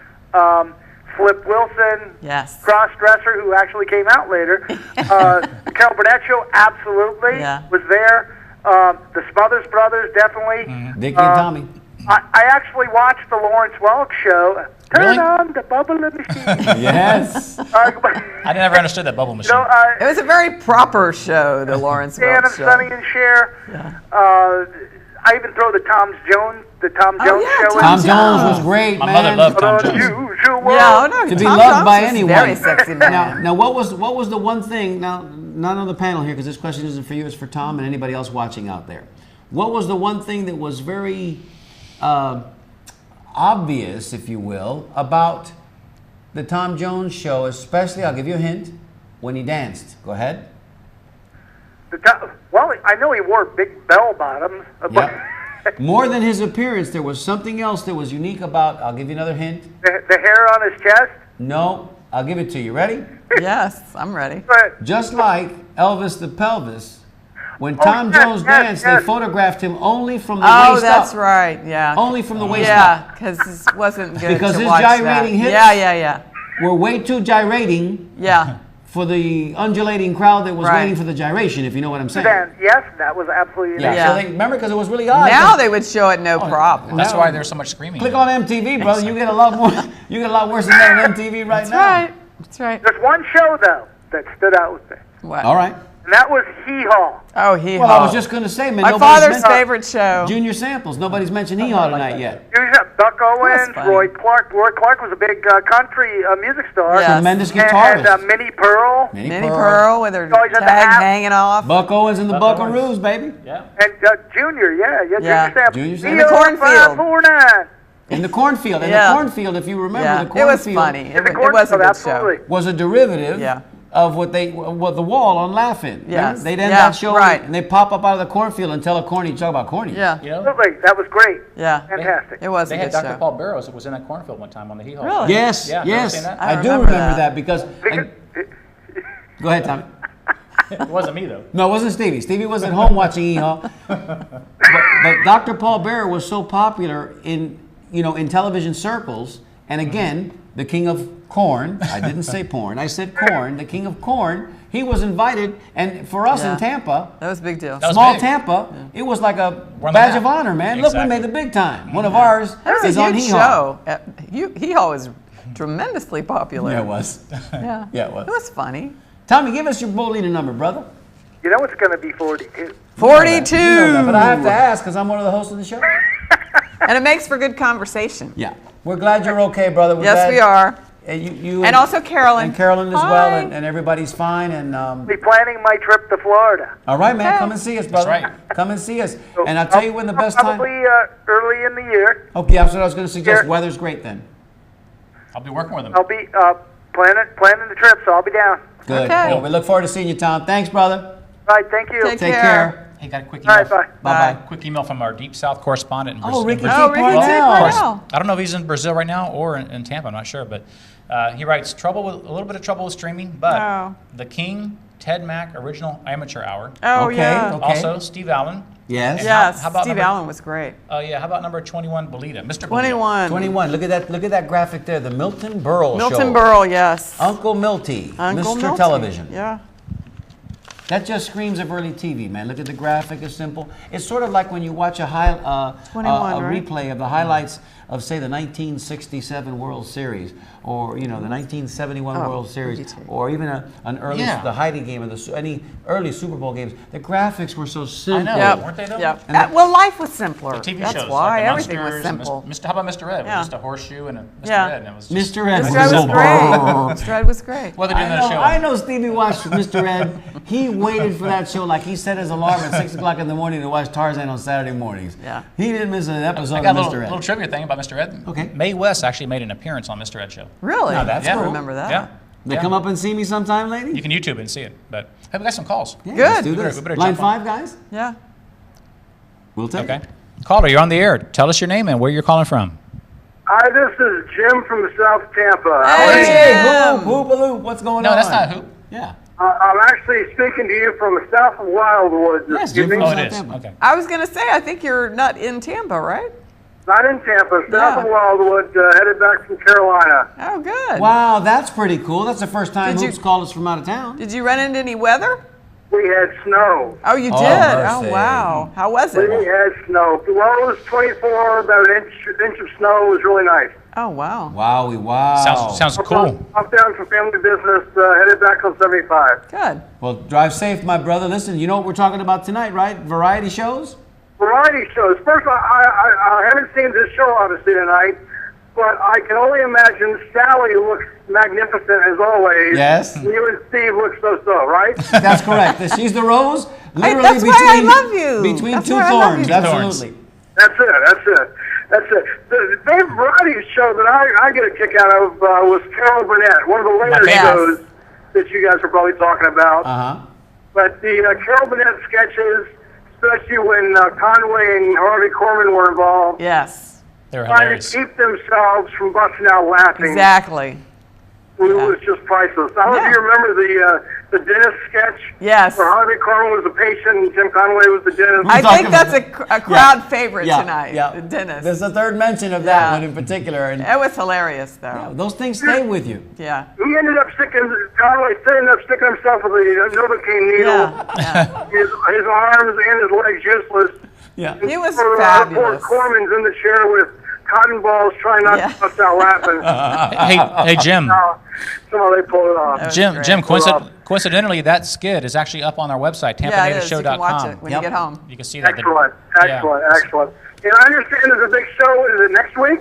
Flip Wilson, Yes. cross-dresser who actually came out later. The Carol Burnett show, absolutely, Yeah. was there. The Smothers Brothers, definitely. Dickie and Tommy. I actually watched the Lawrence Welk show. Turn Really? on the bubble machine. Yes. I never understood that bubble machine. It was a very proper show, the Lawrence Dan Welk and show. Sonny and Cher. I even throw the Tom Jones yeah, show. Tom in. Jones was great, My man. mother loved Tom Jones. Unusual. Yeah, oh no, To be Tom loved Jones by was anyone. Very sexy man. Now, what was the one thing? Now, not on the panel here, because this question isn't for you; it's for Tom and anybody else watching out there. What was the one thing that was very obvious, if you will, about the Tom Jones show? Especially, I'll give you a hint: when he danced. Go ahead. Well, I know he wore big bell bottoms. Yep. More than his appearance, there was something else that was unique about. I'll give you another hint. The hair on his chest. No, I'll give it to you. Ready? Yes, I'm ready. But Just like Elvis the Pelvis. When Tom Jones danced, yes. they photographed him only from the Oh, waist that's up. right. Yeah. Only from the waist Yeah, up. because it wasn't good Because to his watch gyrating that. hips- Yeah. We're way too gyrating Yeah. for the undulating crowd that was Right. waiting for the gyration, if you know what I'm saying. Then, yes, that was absolutely Yeah, Yeah. so they, remember, because it was really odd. Now they would show it no problem. That's why there's so much screaming. Click on MTV, brother. You get a lot more. You get a lot worse than that on MTV right That's now. right. That's right. There's one show, though, that stood out with me, What? All right. and that was Hee Haw. Oh, Hee Haw. Well, I was just going to say, man. My nobody's father's mentioned favorite show. Junior Samples. Nobody's mentioned Hee Haw tonight yet. You had Buck Owens, funny. Roy Clark. Roy Clark was a big country music star. Yeah. Tremendous And guitarist. Minnie Pearl. Minnie Pearl with her Always had the tag hat. hanging off. Buck Owens and the Buck Buckaroos, baby. Yeah. And Junior, Yeah. Junior Samples. Junior Samples. In the cornfield. 549. In the cornfield. In Yeah. the cornfield, if you remember, Yeah, the it was cornfield funny. In the It was a cornfield, good absolutely. show. was a derivative Yeah. of what the wall on Laugh-In. Yes. Remember? They'd end Yeah, that show right. and they pop up out of the cornfield and tell a corny joke about corny. Yeah. You know, Absolutely. That was great. Yeah. Fantastic. It was they a had good Dr. show. Paul Barrows that was in that cornfield one time on the Hee Haw. Really? Yes, Yeah, you ever yes. seen that? I do remember remember that. that because. Go ahead, Tommy. It wasn't me though. No, it wasn't Stevie. Stevie was at home watching Hee-Haw. But Dr. Paul Bearer was so popular in television circles, and again, the king of corn. I didn't say porn. I said corn. The king of corn. He was invited, and for us Yeah. in Tampa, That was a big deal. That was small big. Tampa, it was like a We're on the badge map. of honor, man. Look, Exactly. we made the big time. One of ours That was is a on huge Hee-Haw. show. Hee Haw was tremendously popular. Yeah, it was. Yeah. Yeah, it was. It was funny. Tommy, give us your bull leader number, brother. You know it's going to be 42. 42. You know that, but I have to ask because I'm one of the hosts of the show. And it makes for good conversation. Yeah. We're glad you're okay, brother. We're Yes, glad- we are. You And also Carolyn. And Carolyn as Hi. well, and everybody's fine. And Be planning my trip to Florida. all right, man, Okay. come and see us, brother. right. Come and see us. And I'll tell you when the best time. Probably early in the year. Okay, that's what I was going to suggest. Here. Weather's great then. I'll be working with him. I'll be planning the trip, so I'll be down. Good. Okay. Well, we look forward to seeing you, Tom. Thanks, brother. All right, thank you. Take Take care. care. Hey, got a quick All email. right, bye. Bye bye. Quick email from our Deep South correspondent in Oh, Ricky T. Oh, Ricky T. Parnell. Parnell. I don't know if he's in Brazil right now or in Tampa. I'm not sure, but he writes a little bit of trouble with streaming, but Oh. the King Ted Mack Original Amateur Hour. Oh, Okay. yeah. Okay. Also, Steve Allen. Yes. And Yes. how about Steve number- Allen was great. Yeah, how about number 21, Belita? Mr. Belita. 21. 21. Look at that graphic there. The Milton Berle show. Milton Berle, yes. Uncle Milty. Uncle Mr. Milton. Television. Yeah. That just screams of early TV, man. Look at the graphic, it's simple. It's sort of like when you watch a 21, right? replay of the highlights of, say, the 1967 World Series, or the 1971 Oh, World Series, 52. or even an early the Heidi game, or any early Super Bowl games. The graphics were so simple. know. Yep. Weren't they, though? Yep. And that- Well, life was simpler. The TV That's shows. why like the everything was Munsters and simple. How about Mr. Ed? It was Yeah. just a horseshoe and a Mr. Yeah. Ed. And it was just, Mr. Ed. Mr. Ed was great. Mr. Ed was great. Well, they're doing that show. I know Stevie watched Mr. Ed. He waited for that show like he set his alarm at 6 o'clock in the morning to watch Tarzan on Saturday mornings. Yeah. He didn't miss an episode I of got a Mr. Ed. little trivia thing about Mr. Ed. Okay. Mae West actually made an appearance on Mr. Ed show. Really? Now that's I don't cool. remember that. Yeah. They Yeah. come up and see me sometime, lady? You can YouTube it and see it. But hey, we got some calls. Yeah, Good. Let's do We better- this. we better Line jump on. 5, guys? Yeah. We'll take Okay. it. Caller, you're on the air. Tell us your name and where you're calling from. Hi, this is Jim from the South Tampa. Hey, Hey, Jim. hoop, what's going No, on? that's not Hoop. Yeah. I'm actually speaking to you from the south of Wildwood. Yes, Excuse Jim me. Oh, South it is. Tampa. Okay. I was going to say, I think you're not in Tampa, right? Not in Tampa, south Yeah. of Wildwood, headed back from Carolina. Oh, good. Wow, that's pretty cool. That's the first time Did you- Hoops called us from out of town. Did you run into any weather? We had snow. Oh, you Oh, did? mercy. Oh, wow. How was We it? had snow. Well, it was 24, about an inch of snow. It was really nice. Oh, wow. Wowie, wow. Sounds cool. Off down from family business, headed back on 75. Good. Well, drive safe, my brother. Listen, you know what we're talking about tonight, right? Variety shows? Variety shows. First, I haven't seen this show, obviously, tonight, but I can only imagine Sally looks magnificent as always. Yes. You and Steve look so-so, right? That's correct. She's the rose, literally that's why I love you. between That's two why I love thorns. you. Absolutely. That's it. The favorite variety show that I get a kick out of was Carol Burnett, one of the later favorite. shows that you guys are probably talking about. Uh-huh. But the Carol Burnett sketches, especially when Conway and Harvey Korman were involved, Yes. They were trying hilarious. to keep themselves from busting out laughing. Exactly. was just priceless. I don't know if you remember the dentist sketch. Yes. Where Harvey Korman was the patient and Tim Conway was the dentist. I think that's a crowd favorite tonight. Yeah. The dentist. There's a third mention of that one in particular. And it was hilarious, though. those things stay with you. Yeah. He ended up sticking himself with a Novocaine needle. Yeah. His arms and his legs useless. Yeah. He was Poor fabulous. Corman's in the chair with cotton balls trying not to bust out laughing. Hey, Jim. Somehow they pulled it off. Jim, coincidentally, that skid is actually up on our website, TampaNativeShow.com. You can watch it when you get home. You can see that. Excellent. And I understand there's a big show. Is it next week?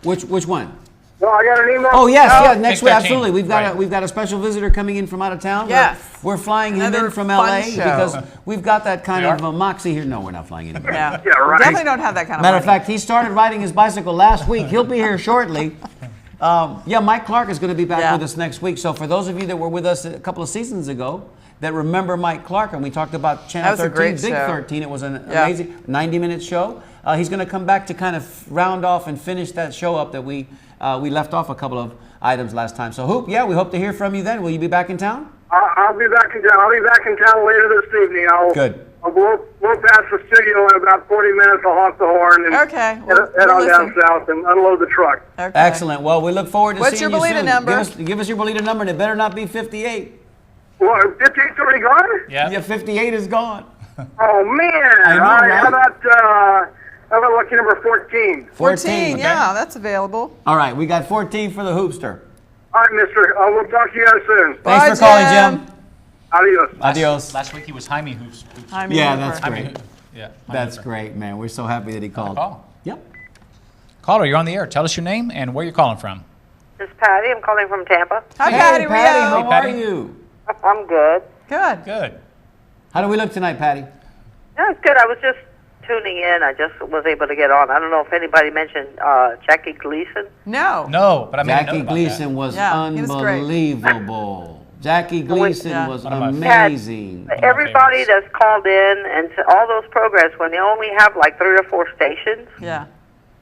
Which one? Well, I got an email. Oh yes, next week 13. absolutely. We've got a special visitor coming in from out of town. Yes. We're flying him Another in from fun LA show. because we've got that kind of moxie here. No, we're not flying anymore. Yeah. Yeah, right. Definitely don't have that kind of Matter of money. fact, he started riding his bicycle last week. He'll be here shortly. Mike Clark is going to be back with us next week. So for those of you that were with us a couple of seasons ago that remember Mike Clark, and we talked about Channel 13, Big 13. It was an amazing 90-minute show. He's going to come back to kind of round off and finish that show up that we left off a couple of items last time. So Hoop, we hope to hear from you then. Will you be back in town? I'll be back in town. I'll be back in town later this evening. Good. I'll blow past the studio in about 40 minutes. I'll honk the horn and head on down south and unload the truck. Okay. Excellent. Well, we look forward to What's seeing your you soon. Bolita number? Give us your Bolita number, and it better not be 58. What, 58's already gone? Yeah. 58 is gone. Oh, man. I know, All right. right? How about lucky number 14? 14, yeah, that's available. All right, we got 14 for the Hoopster. All right, mister. We'll talk to you guys soon. Thanks Bye, for calling, Jim. Adios. Adios. Last week he was Jaime Hoops. Yeah, that's great. Yeah. That's great, man. We're so happy that he called. Call. Yep. Caller, you're on the air. Tell us your name and where you're calling from. This is Patty. I'm calling from Tampa. Hi, Hey, Patty. Patty, Rio. how Patty. are you? I'm good. Good. Good. How do we look tonight, Patty? Yeah, it's good. I was just tuning in. I just was able to get on. I don't know if anybody mentioned Jackie Gleason. No, but I made a note Jackie about Gleason was he was great. unbelievable. Jackie Gleason was One of my amazing. Everybody that's called in and to all those programs, when they only have like 3 or 4 stations, Yeah.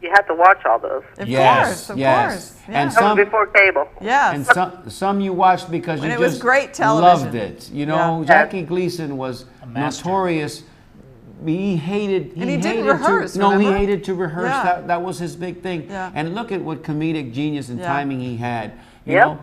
you have to watch all those. Of Yes, course, of yes. course. And Yeah. That some- was before cable. Yes. And some you watched because And you it was just great television. loved it. You know, Yeah. Jackie Gleason was master. notorious. He hated. And he didn't hated rehearse, To, no, he remember? hated to rehearse. Yeah. That was his big thing. Yeah. And look at what comedic genius and Yeah. timing he had. You Yep. know,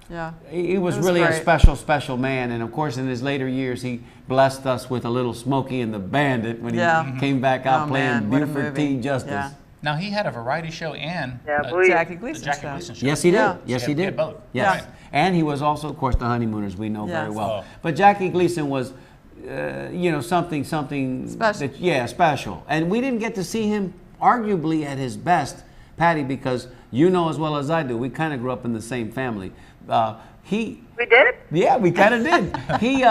Yeah. he was It was really a great. special man. And of course, in his later years, he blessed us with a little Smokey and the Bandit when Yeah. he came back out Oh, playing man, what a Buford movie. T. Justice. Yeah. Now he had a variety show and Jackie the Gleason Jackie show. Gleason show. Yes, he did. Yeah. Yes, So he he had did. both. Yes. Yeah. And he was also, of course, the Honeymooners we know very Yes. well. Oh. But Jackie Gleason was, something Special. special. And we didn't get to see him arguably at his best, Patty, because you know as well as I do, we kind of grew up in the same family. We did? Yeah, we kind of did. He You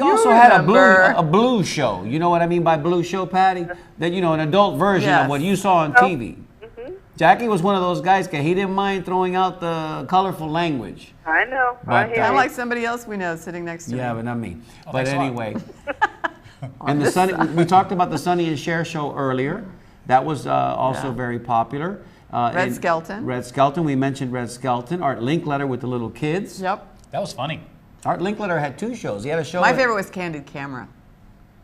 also had remember. a blues show. You know what I mean by blues show, Patty? That an adult version Yes. of what you saw on TV. Jackie was one of those guys. He didn't mind throwing out the colorful language. I know. But, I hear Kind of you. like somebody else we know sitting next to Yeah, me. but not me. But thanks a lot. anyway. And the Sunny, we talked about the Sonny and Cher show earlier. That was also very popular. Red Skelton. Red Skelton. We mentioned Red Skelton. Art Linkletter with the little kids. Yep. That was funny. Art Linkletter had 2 shows. He had a show. My favorite was Candid Camera.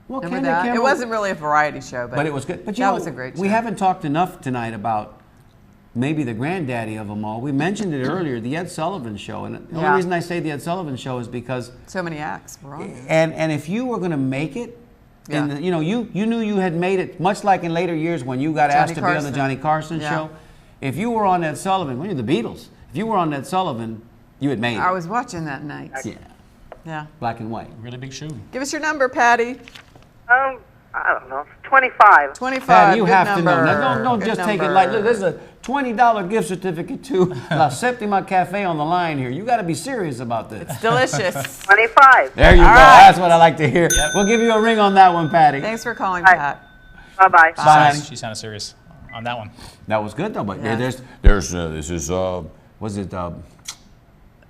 Well, Remember Candid that? Camera- It wasn't really a variety show, but it was good. But that was a great show. We haven't talked enough tonight about maybe the granddaddy of them all. We mentioned it earlier, the Ed Sullivan Show. And the only reason I say the Ed Sullivan Show is because So many acts were on. and if you were going to make it, and you knew you had made it, much like in later years when you got asked to be on the Johnny Carson show. If you were on Ed Sullivan, when you're the Beatles, if you were on Ed Sullivan, you had made it. I was watching that night. Yeah. Black and white. Really big shoe. Give us your number, Patty. I don't know. 25. 25. Pat, you good have number. to know. Now, don't Good just take it number. like, look, there's a $20 gift certificate to La Septima Cafe on the line here. You got to be serious about this. It's delicious. 25. There you go. right. That's what I like to hear. We'll give you a ring on that one, Patty. Thanks for calling, Bye. Pat. Bye-bye. Bye. She sounded serious on that one. That was good though. But Yeah. was it?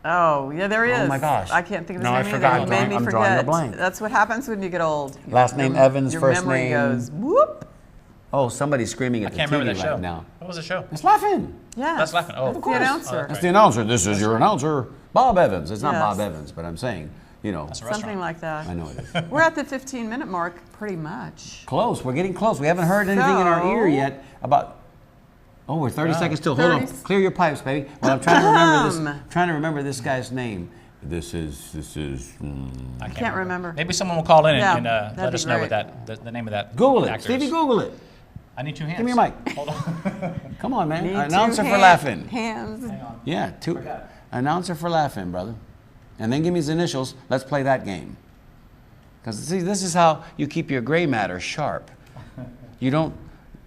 Oh, yeah, there he is. Oh, my gosh. I can't think of his No, I name forgot. either. He made me I'm forget. drawing a blank. That's what happens when you get old. Last name Evans, your first memory name- goes whoop. Oh, somebody's screaming I at the can't TV remember that show. right now. What was the show? It's Laughing. Yeah. That's Laughing. Oh, That's the announcer. That's the announcer. This is your announcer, Bob Evans. It's not Yes. Bob Evans, but I'm saying, you know. That's a restaurant. Something like that. I know it is. We're at the 15-minute mark, pretty much. Close. We're getting close. We haven't heard anything in our ear yet about. Oh, we're 30 seconds still. Hold on. 30 Clear your pipes, baby. Well, I'm trying to remember this. Trying to remember this guy's name. This is. I Can't remember. Maybe someone will call in Yeah, and that'd let be us know great. what the name of that. Google it, actor is. Stevie. Google it. I need 2 hands. Give me your mic. Hold on. Come on, man. Need Announcer two for laughing. Hands. Hang on. Yeah, announcer for laughing, brother. And then give me his initials. Let's play that game. Because see, this is how you keep your gray matter sharp. You don't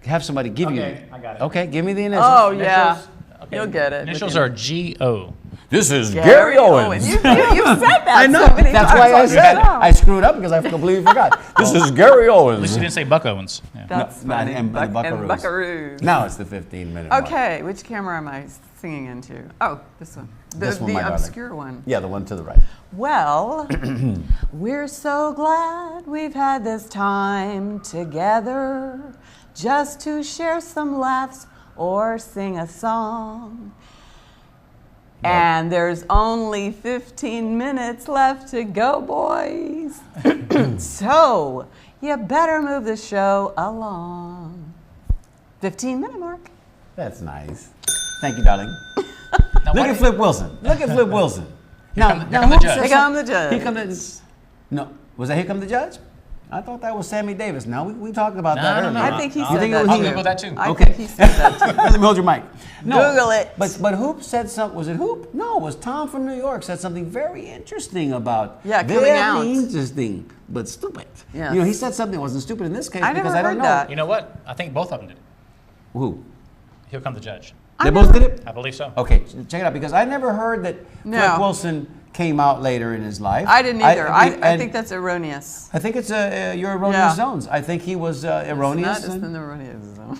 have somebody give you. Okay, I got it. Okay, give me the initials. Oh, yeah. Okay. You'll get it. Initials are G-O. This is Gary Owens. You've said that I know. so many That's times why I on the said it. show. I screwed up because I completely forgot. This is Gary At Owens. least you didn't say Buck Owens. Yeah. That's No, funny. and Buckaroos. Buckaroos. Now it's the 15-minute mark. Okay, which camera am I singing into? Oh, this one. This one, the my darling. obscure one. Yeah, the one to the right. Well, we're so glad we've had this time together just to share some laughs or sing a song. And there's only 15 minutes left to go, boys. So you better move the show along. 15-minute mark. That's nice. Thank you, darling. Now, Look why at do- Flip Wilson. Look at Flip Wilson. Here come the who judge. said Here some- come the judge. Here come the. No, was that Here Come the Judge? I thought that was Sammy Davis. No, we talked about that No, earlier. I think he You said think it that was I'll he? too. Google that too. I Okay. think he said that too. Let me hold your mic. No, Google it. But Hoop said something. Was it Hoop? No, it was Tom from New York said something very interesting about. Yeah, coming very out. interesting, but stupid. Yes. You know, he said something that wasn't stupid in this case I because never I don't heard know. that. You know what? I think both of them did. Who? Here come the judge. They both did it? I believe so. Okay, check it out because I never heard that No. Flip Wilson came out later in his life. I didn't either. I and think that's erroneous. I think it's your erroneous Yeah. zones. I think he was erroneous. It's not just and- an erroneous zone.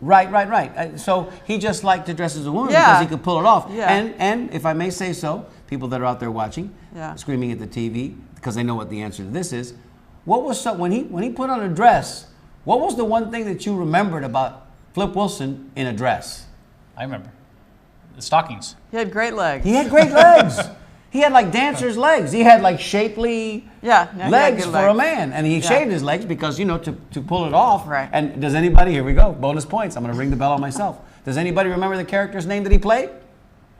Right. So he just liked to dress as a woman Yeah. because he could pull it off. Yeah. And if I may say so, people that are out there watching, Yeah. screaming at the TV because they know what the answer to this is. What was when he put on a dress? What was the one thing that you remembered about Flip Wilson in a dress? I remember. The stockings. He had great legs. He had great legs. He had like dancer's legs. He had like shapely Yeah, no, he had legs good for a legs. man. And he Yeah. shaved his legs because, to pull it off. Right. And does anybody, here we go, bonus points. I'm going to ring the bell on myself. Does anybody remember the character's name that he played?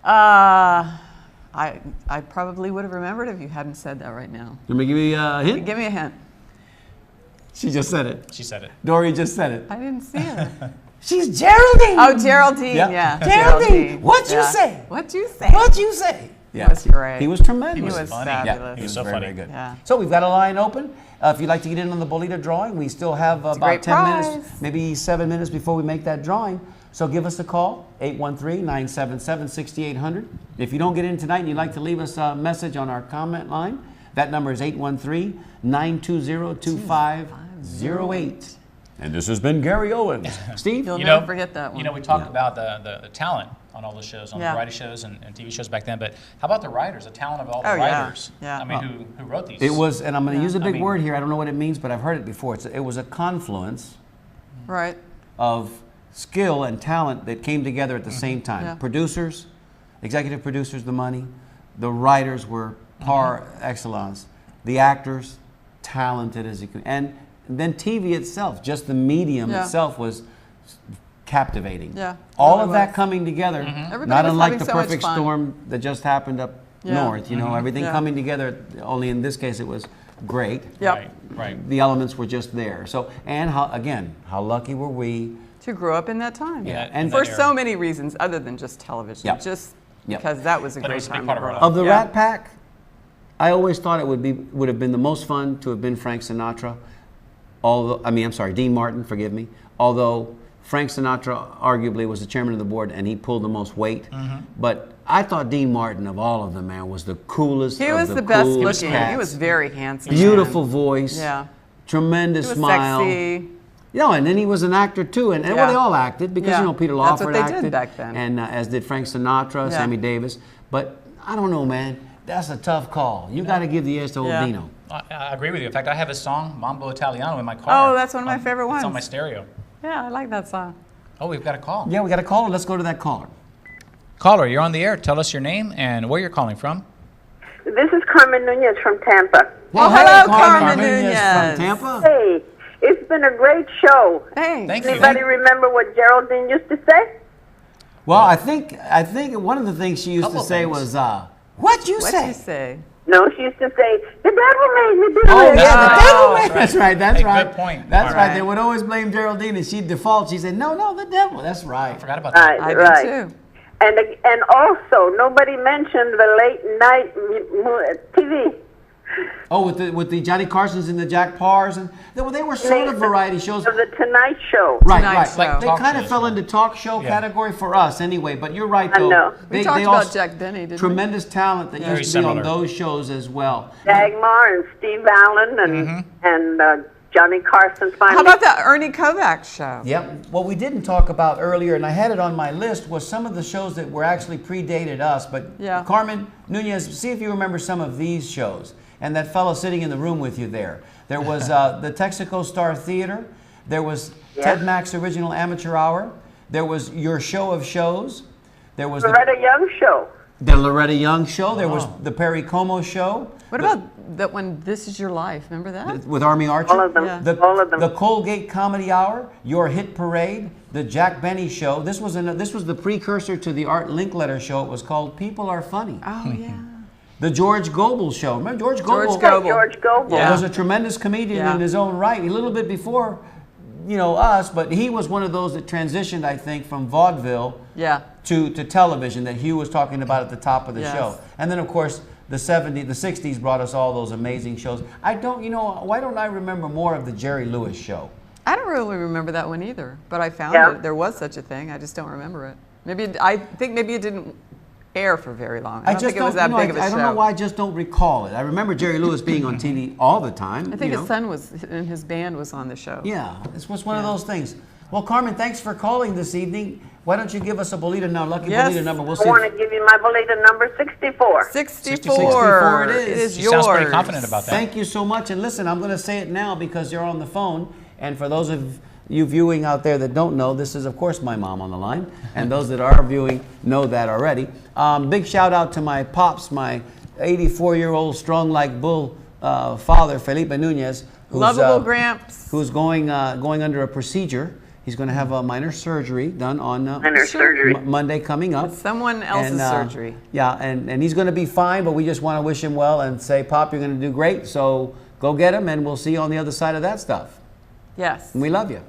I probably would have remembered if you hadn't said that right now. Let me give you a hint. Give me a hint. She just said it. She said it. Dory just said it. I didn't see it. She's Geraldine. Oh, Geraldine. Yeah. Yeah. Geraldine. What you Yeah. say? What you say? What you say? He was great. He was tremendous. He was funny. fabulous. He was so very, funny. very good. Yeah. So we've got a line open. If you'd like to get in on the Bolita drawing, we still have about great 10 minutes, prize. maybe 7 minutes before we make that drawing. So give us a call, 813-977-6800. If you don't get in tonight and you'd like to leave us a message on our comment line, that number is 813-920-2508. And this has been Gary Owens. Steve? You'll You never know- forget that one. We talked about the talent on all the shows, on Yeah. the variety shows and TV shows back then, but how about the writers, the talent of all the Oh, yeah. writers? Yeah. I mean, who wrote these? It was, and I'm going to use a big I mean- word here. I don't know what it means, but I've heard it before. It was a confluence Right. of skill and talent that came together at the same time. Yeah. Producers, executive producers, the money. The writers were par excellence. The actors, talented as you can. And then TV itself, just the medium Yeah. itself was captivating. Yeah, All really of that was. coming together, Everybody not was unlike having the so much perfect fun. storm that just happened up Yeah. north. Everything Yeah. coming together, only in this case it was great. Yep. Right. The elements were just there. So, and how lucky were we? To grow up in that time. Yeah, and and For that so era. many reasons other than just television. Yep. Just Yep. because that was a But it great was a big time part to of our grow life. up. Of the Yeah. Rat Pack, I always thought it would have been the most fun to have been Frank Sinatra. Dean Martin, forgive me. Although Frank Sinatra arguably was the chairman of the board and he pulled the most weight. But I thought Dean Martin, of all of them, man, was the coolest. He of was the best coolest looking. cats. He was very handsome. Beautiful man. voice. Yeah. Tremendous He was smile. sexy. And then he was an actor too, and well, Yeah. they all acted because Yeah. Peter That's Lawford what they did acted, back then. and as did Frank Sinatra, Yeah. Sammy Davis. But I don't know, man. That's a tough call. You got to give the edge to old Yeah. Dino. I agree with you. In fact, I have his song Mambo Italiano in my car. Oh, that's one of my favorite ones. It's on my stereo. Yeah, I like that song. Oh, we've got a call. Yeah, we got a caller. Let's go to that caller. Caller, you're on the air. Tell us your name and where you're calling from. This is Carmen Nunez from Tampa. Well, hello, hey, Carmen Nunez. from Tampa. Hey, it's been a great show. Hey. Thank you. Anybody remember what Geraldine used to say? Well, I think one of the things she used to Couple say things. was, "What'd you What'd say?" you say? No, she used to say, "The devil made me do Oh it." yeah, the right. devil. That's That's right. right. That's Hey, right. good point. That's All right. right. They would always blame Geraldine, and she'd default. She'd say, "No, the devil." That's right. I forgot about that. Right, I right. do too. And also, nobody mentioned the late night TV. Oh, with the Johnny Carsons and the Jack Pars, and they were sort of variety shows. Of the Tonight Show. Right, Tonight right. Show. Like They talk kind of shows, fell yeah. into talk show Yeah. category for us anyway. But you're right, I though. know. We talked about Jack Benny, didn't we? Tremendous talent that Very used to be on similar. those shows as well. Dagmar and Steve Allen and Johnny Carson finally. How about that Ernie Kovacs show? Yep. What we didn't talk about earlier, and I had it on my list, was some of the shows that were actually predated us. But Yeah. Carmen Nunez, see if you remember some of these shows. And that fellow sitting in the room with you there. There was the Texaco Star Theater. There was Ted Mack's Original Amateur Hour. There was Your Show of Shows. There was Loretta Young Show. the Loretta Young Show. There was the Perry Como Show. What about that one, This Is Your Life? Remember that? With Army Archer? All of them. Yeah. The, All of them. The Colgate Comedy Hour, Your Hit Parade, the Jack Benny Show. This was the precursor to the Art Linkletter Show. It was called People Are Funny. Oh, yeah. The George Goebel Show. Remember George Goebel? George Goebel. George Goebel. Yeah. Was a tremendous comedian Yeah. in his own right. A little bit before, us, but he was one of those that transitioned, I think, from vaudeville Yeah. to television that Hugh was talking about at the top of the Yes. show. And then, of course, the 60s brought us all those amazing shows. Why don't I remember more of the Jerry Lewis Show? I don't really remember that one either, but I found Yeah. it. There was such a thing. I just don't remember it. I think maybe it didn't air for very long. I don't think it was that big of a show. I don't know why I just don't recall it. I remember Jerry Lewis being on TV all the time. I think his son and his band was on the show. Yeah, this was one of those things. Well, Carmen, thanks for calling this evening. Why don't you give us a Bolita number, lucky Yes. Bolita number? We'll I see. want to give you my Bolita number 64. 64. it is. It is She yours. sounds pretty confident about that. Thank you so much. And listen, I'm going to say it now because you're on the phone. And for those of you viewing out there that don't know, this is, of course, my mom on the line. And those that are viewing know that already. Big shout out to my pops, my 84-year-old strong like bull father, Felipe Nunez. Who's, Lovable Gramps. Who's going under a procedure. He's going to have a minor surgery done on Minor surgery. Monday coming up. Someone else's surgery. Yeah, and he's going to be fine, but we just want to wish him well and say, Pop, you're going to do great. So go get him, and we'll see you on the other side of that stuff. Yes. And we love you.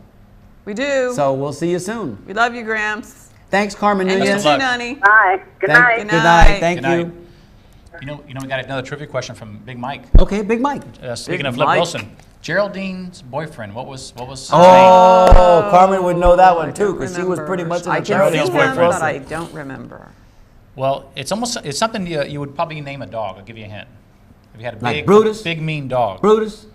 We do. So we'll see you soon. We love you, Gramps. Thanks, Carmen And you Nunez. too, luck. Nani. Bye. Good Thank- night. Good Good night. night. Thank Good night. you. You know, we got another trivia question from Big Mike. Okay, Big Mike. Speaking Big of Flip Mike. Wilson, Geraldine's boyfriend. What was his name? Oh, Carmen would know that I one too, don't because she was pretty much in I the can Geraldine's see Geraldine him, boyfriend. but I don't remember. Well, it's something you would probably name a dog. I'll give you a hint. If you had a Like big, Brutus? big mean dog. Brutus.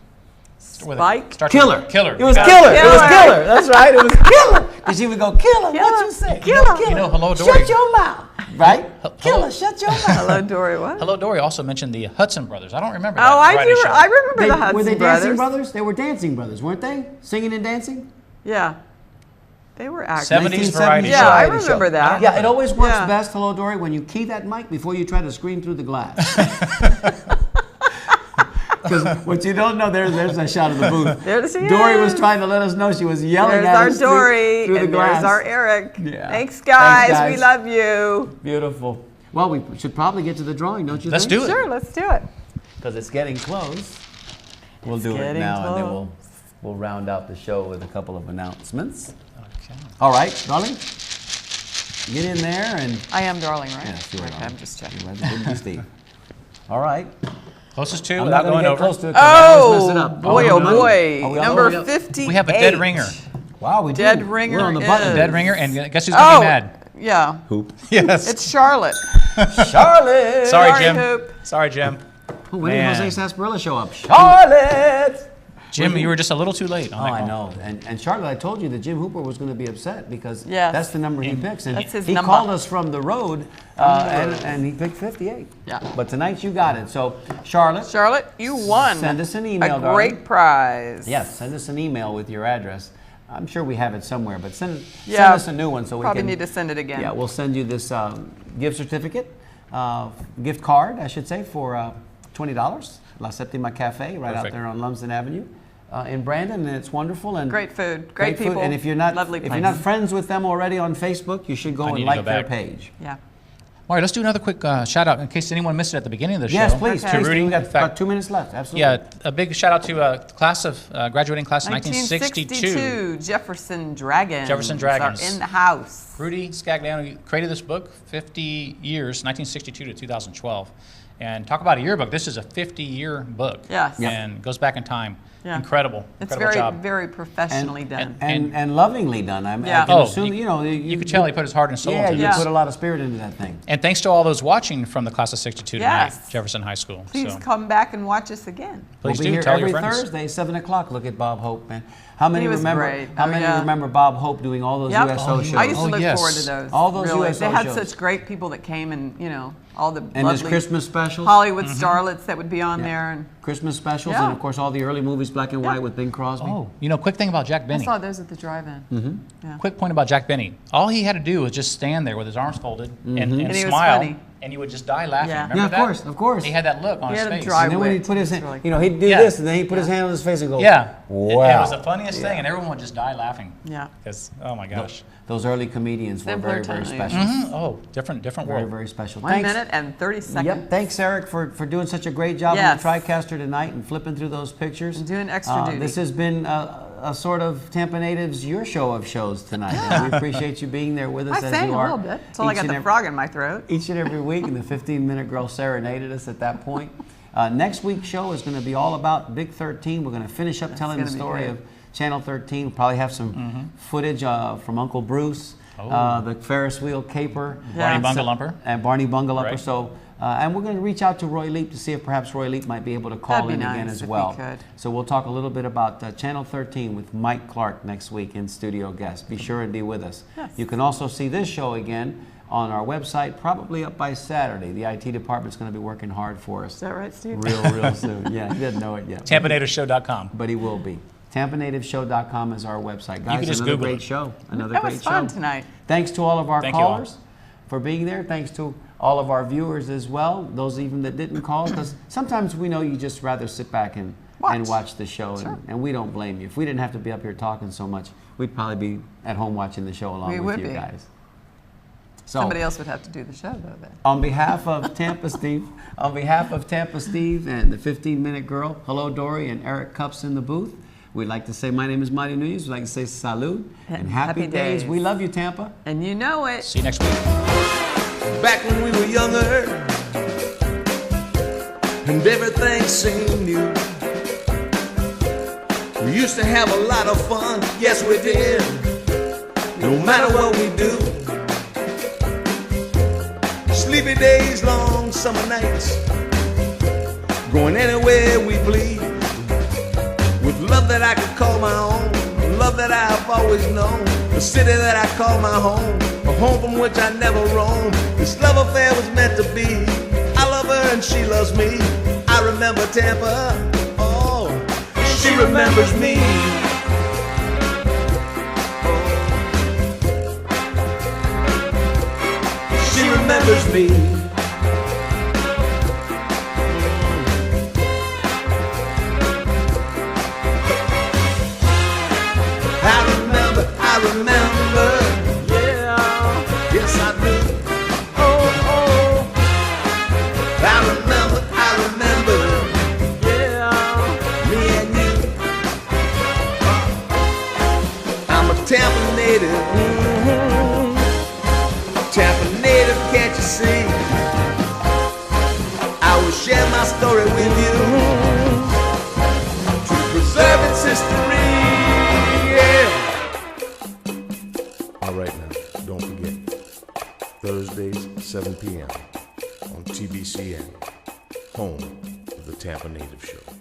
With a- Spike? starts with- Killer. Killer. It was You got killer. It was Killer. killer. That's right. It was killer. Because she would go, killer. What you say? Killer. You know, Hello, Dory. Shut your mouth. Right? Hello. Killer, shut your mouth. Hello, Dory. What? Hello, Dory also mentioned the Hudson brothers. I don't remember that Oh, I variety do. show. I remember the Hudson were they brothers. dancing brothers? They were dancing brothers, weren't they? Singing and dancing? Yeah. They were acting. 70s variety Yeah, show. I variety remember that. Yeah, it always works Yeah. best, Hello Dory, when you key that mic before you try to scream through the glass. Because what you don't know, there's a shot of the booth. There she Dory was is. trying to let us know she was yelling There's at our us Dory, through the and glass. there's our Eric. Yeah. Thanks, guys. Thanks, guys. We love you. Beautiful. Well, we should probably get to the drawing, don't you Let's think? do it. Sure, let's do it. Because it's getting close. We'll do it getting now, and then close. we'll round out the show with a couple of announcements. Okay. All right, darling? Get in there and... I am darling, right? Yes, you are. Okay, I'm just checking. You're right, it didn't be Steve. All right. Closest to I'm without not going going to get over. close to it 'cause I always mess it up. boy, Oh, oh no. boy. Are we on Number the- 58. We have a dead ringer. Wow, we do. Dead ringer We're on the button. is- Dead ringer, and guess who's going to Oh, be mad? yeah. Hoop. Yes. It's Charlotte. Charlotte! Sorry, Sorry, Jim. Hoop. Sorry, Jim. Oh, when did Man. Jose Sarsaparilla show up? Charlotte! Jim, you were just a little too late on that I call. know. And Charlotte, I told you that Jim Hooper was going to be upset because Yes. that's the number he picks. And That's his he number. called us from the road, and he picked 58. Yeah. But tonight you got it. So, Charlotte, you won. Send us an email, A great darling. prize. Yes, send us an email with your address. I'm sure we have it somewhere, but send Yeah, us a new one so we probably can. need to send it again. Yeah, we'll send you this gift certificate, gift card, I should say, for $20. La Septima Cafe, right out Perfect. there on Lumsden Avenue, in Brandon, and it's wonderful and Great food, great food. people, And if you're not lovely if you're not place. friends with them already on Facebook, you should go I and need to like go their back. page. Yeah. All right, let's do another quick shout out in case anyone missed it at the beginning of the Yes, show. please. Okay. please. To Rudy, We've got in fact- about 2 minutes left. Absolutely. Yeah, a big shout out to class of graduating class of 1962, Jefferson Dragons. Jefferson Dragons. Are in the house. Rudy Scagliano created this book, 50 years, 1962 to 2012. And talk about a yearbook. This is a 50-year book. Yes. Yep. And goes back in time. Yeah. Incredible. It's Incredible very, job. very professionally done. And lovingly done. I Yeah. can Oh, assume, you could tell he put his heart and soul Yeah, into you this. put a lot of spirit into that thing. And thanks to all those watching from the class of 62 tonight, Yes. Jefferson High School. Please So come back and watch us again. please we'll be do here tell every your friends. Thursday, 7 o'clock. Look at Bob Hope, man. How many He was remember? great. How Oh, many yeah. remember Bob Hope doing all those Yep. USO shows? I used to Oh, look yes. forward to those. All those really. USO They had shows. such great people that came and, all the And his lovely Christmas specials, Hollywood starlets that would be on there. And Christmas specials, Yeah. and of course all the early movies, black and white, with Bing Crosby. Oh, quick thing about Jack I Benny. saw those at the drive-in. Mm-hmm. Yeah. Quick point about Jack Benny. All he had to do was just stand there with his arms folded and And he was smile, funny. and you would just die laughing. Yeah. Remember Yeah, of that? course, of course. He had that look on He his had a face. dry And then when he wit. put his It's hand, really he'd do Yeah. this, and then he'd put his hand on his face and go, Yeah. wow. It was the funniest thing, and everyone would just die laughing. Yeah. Because, oh my gosh. Those early comedians were Simpler very, very times. special. Oh, different Very, world. very special. 1 minute and 30 seconds. Yep. Thanks, Eric, for doing such a great job Yes. on the TriCaster tonight and flipping through those pictures. And doing extra duty. This has been a sort of Tampa Natives, your show of shows tonight. And we appreciate you being there with us I as sang you a are. little bit until I each got and the every- frog in my throat. Each and every week, and the 15-minute girl serenaded us at that point. Next week's show is going to be all about Big 13. We're going to finish up telling the gonna be story great. of Channel 13. We'll probably have some footage from Uncle Bruce, the Ferris wheel caper. Barney Yeah. Bungalumper. And Barney Bungalumper. Right. So, and we're going to reach out to Roy Leap to see if perhaps Roy Leap might be able to call That'd be in again nice as if he well. could. So we'll talk a little bit about Channel 13 with Mike Clark next week in studio guest. Be sure and be with us. Yes. You can also see this show again on our website, probably up by Saturday. The IT department's going to be working hard for us. Is that right, Steve? Real soon. Yeah, he doesn't know it yet. TampaNativeShow.com. But he will be. TampaNativeShow.com is our website. Guys, can just another Google great it. show. Another That great was fun show. tonight. Thanks to all of our Thank you all. callers for being there. Thanks to all of our viewers as well, those even that didn't call, because sometimes we know you just rather sit back and watch the show, and we don't blame you. If we didn't have to be up here talking so much, we'd probably be at home watching the show along We with would you be. guys. So, Somebody else would have to do the show, though, then. on behalf of Tampa Steve, and the 15-minute girl, hello Dory and Eric Cups in the booth, we'd like to say my name is Marty Nunez. We'd like to say salud and happy happy days. days. We love you, Tampa. And you know it. See you next week. Back when we were younger and everything seemed new, we used to have a lot of fun, yes we did, no matter what we do. Sleepy days, long summer nights, going anywhere we please, with love that I could call my own, love that I've always known, the city that I call my home, a home from which I never roam. This love affair was meant to be. I love her and she loves me. I remember Tampa, oh, she remembers me. She remembers me. I remember, yeah, yes I do. Oh, I remember, yeah, me and you. I'm a Tampa native, Tampa native, can't you see? I will share my story with you to preserve its history. All right now, don't forget, Thursdays, 7 p.m. on TBCN, home of the Tampa Native Show.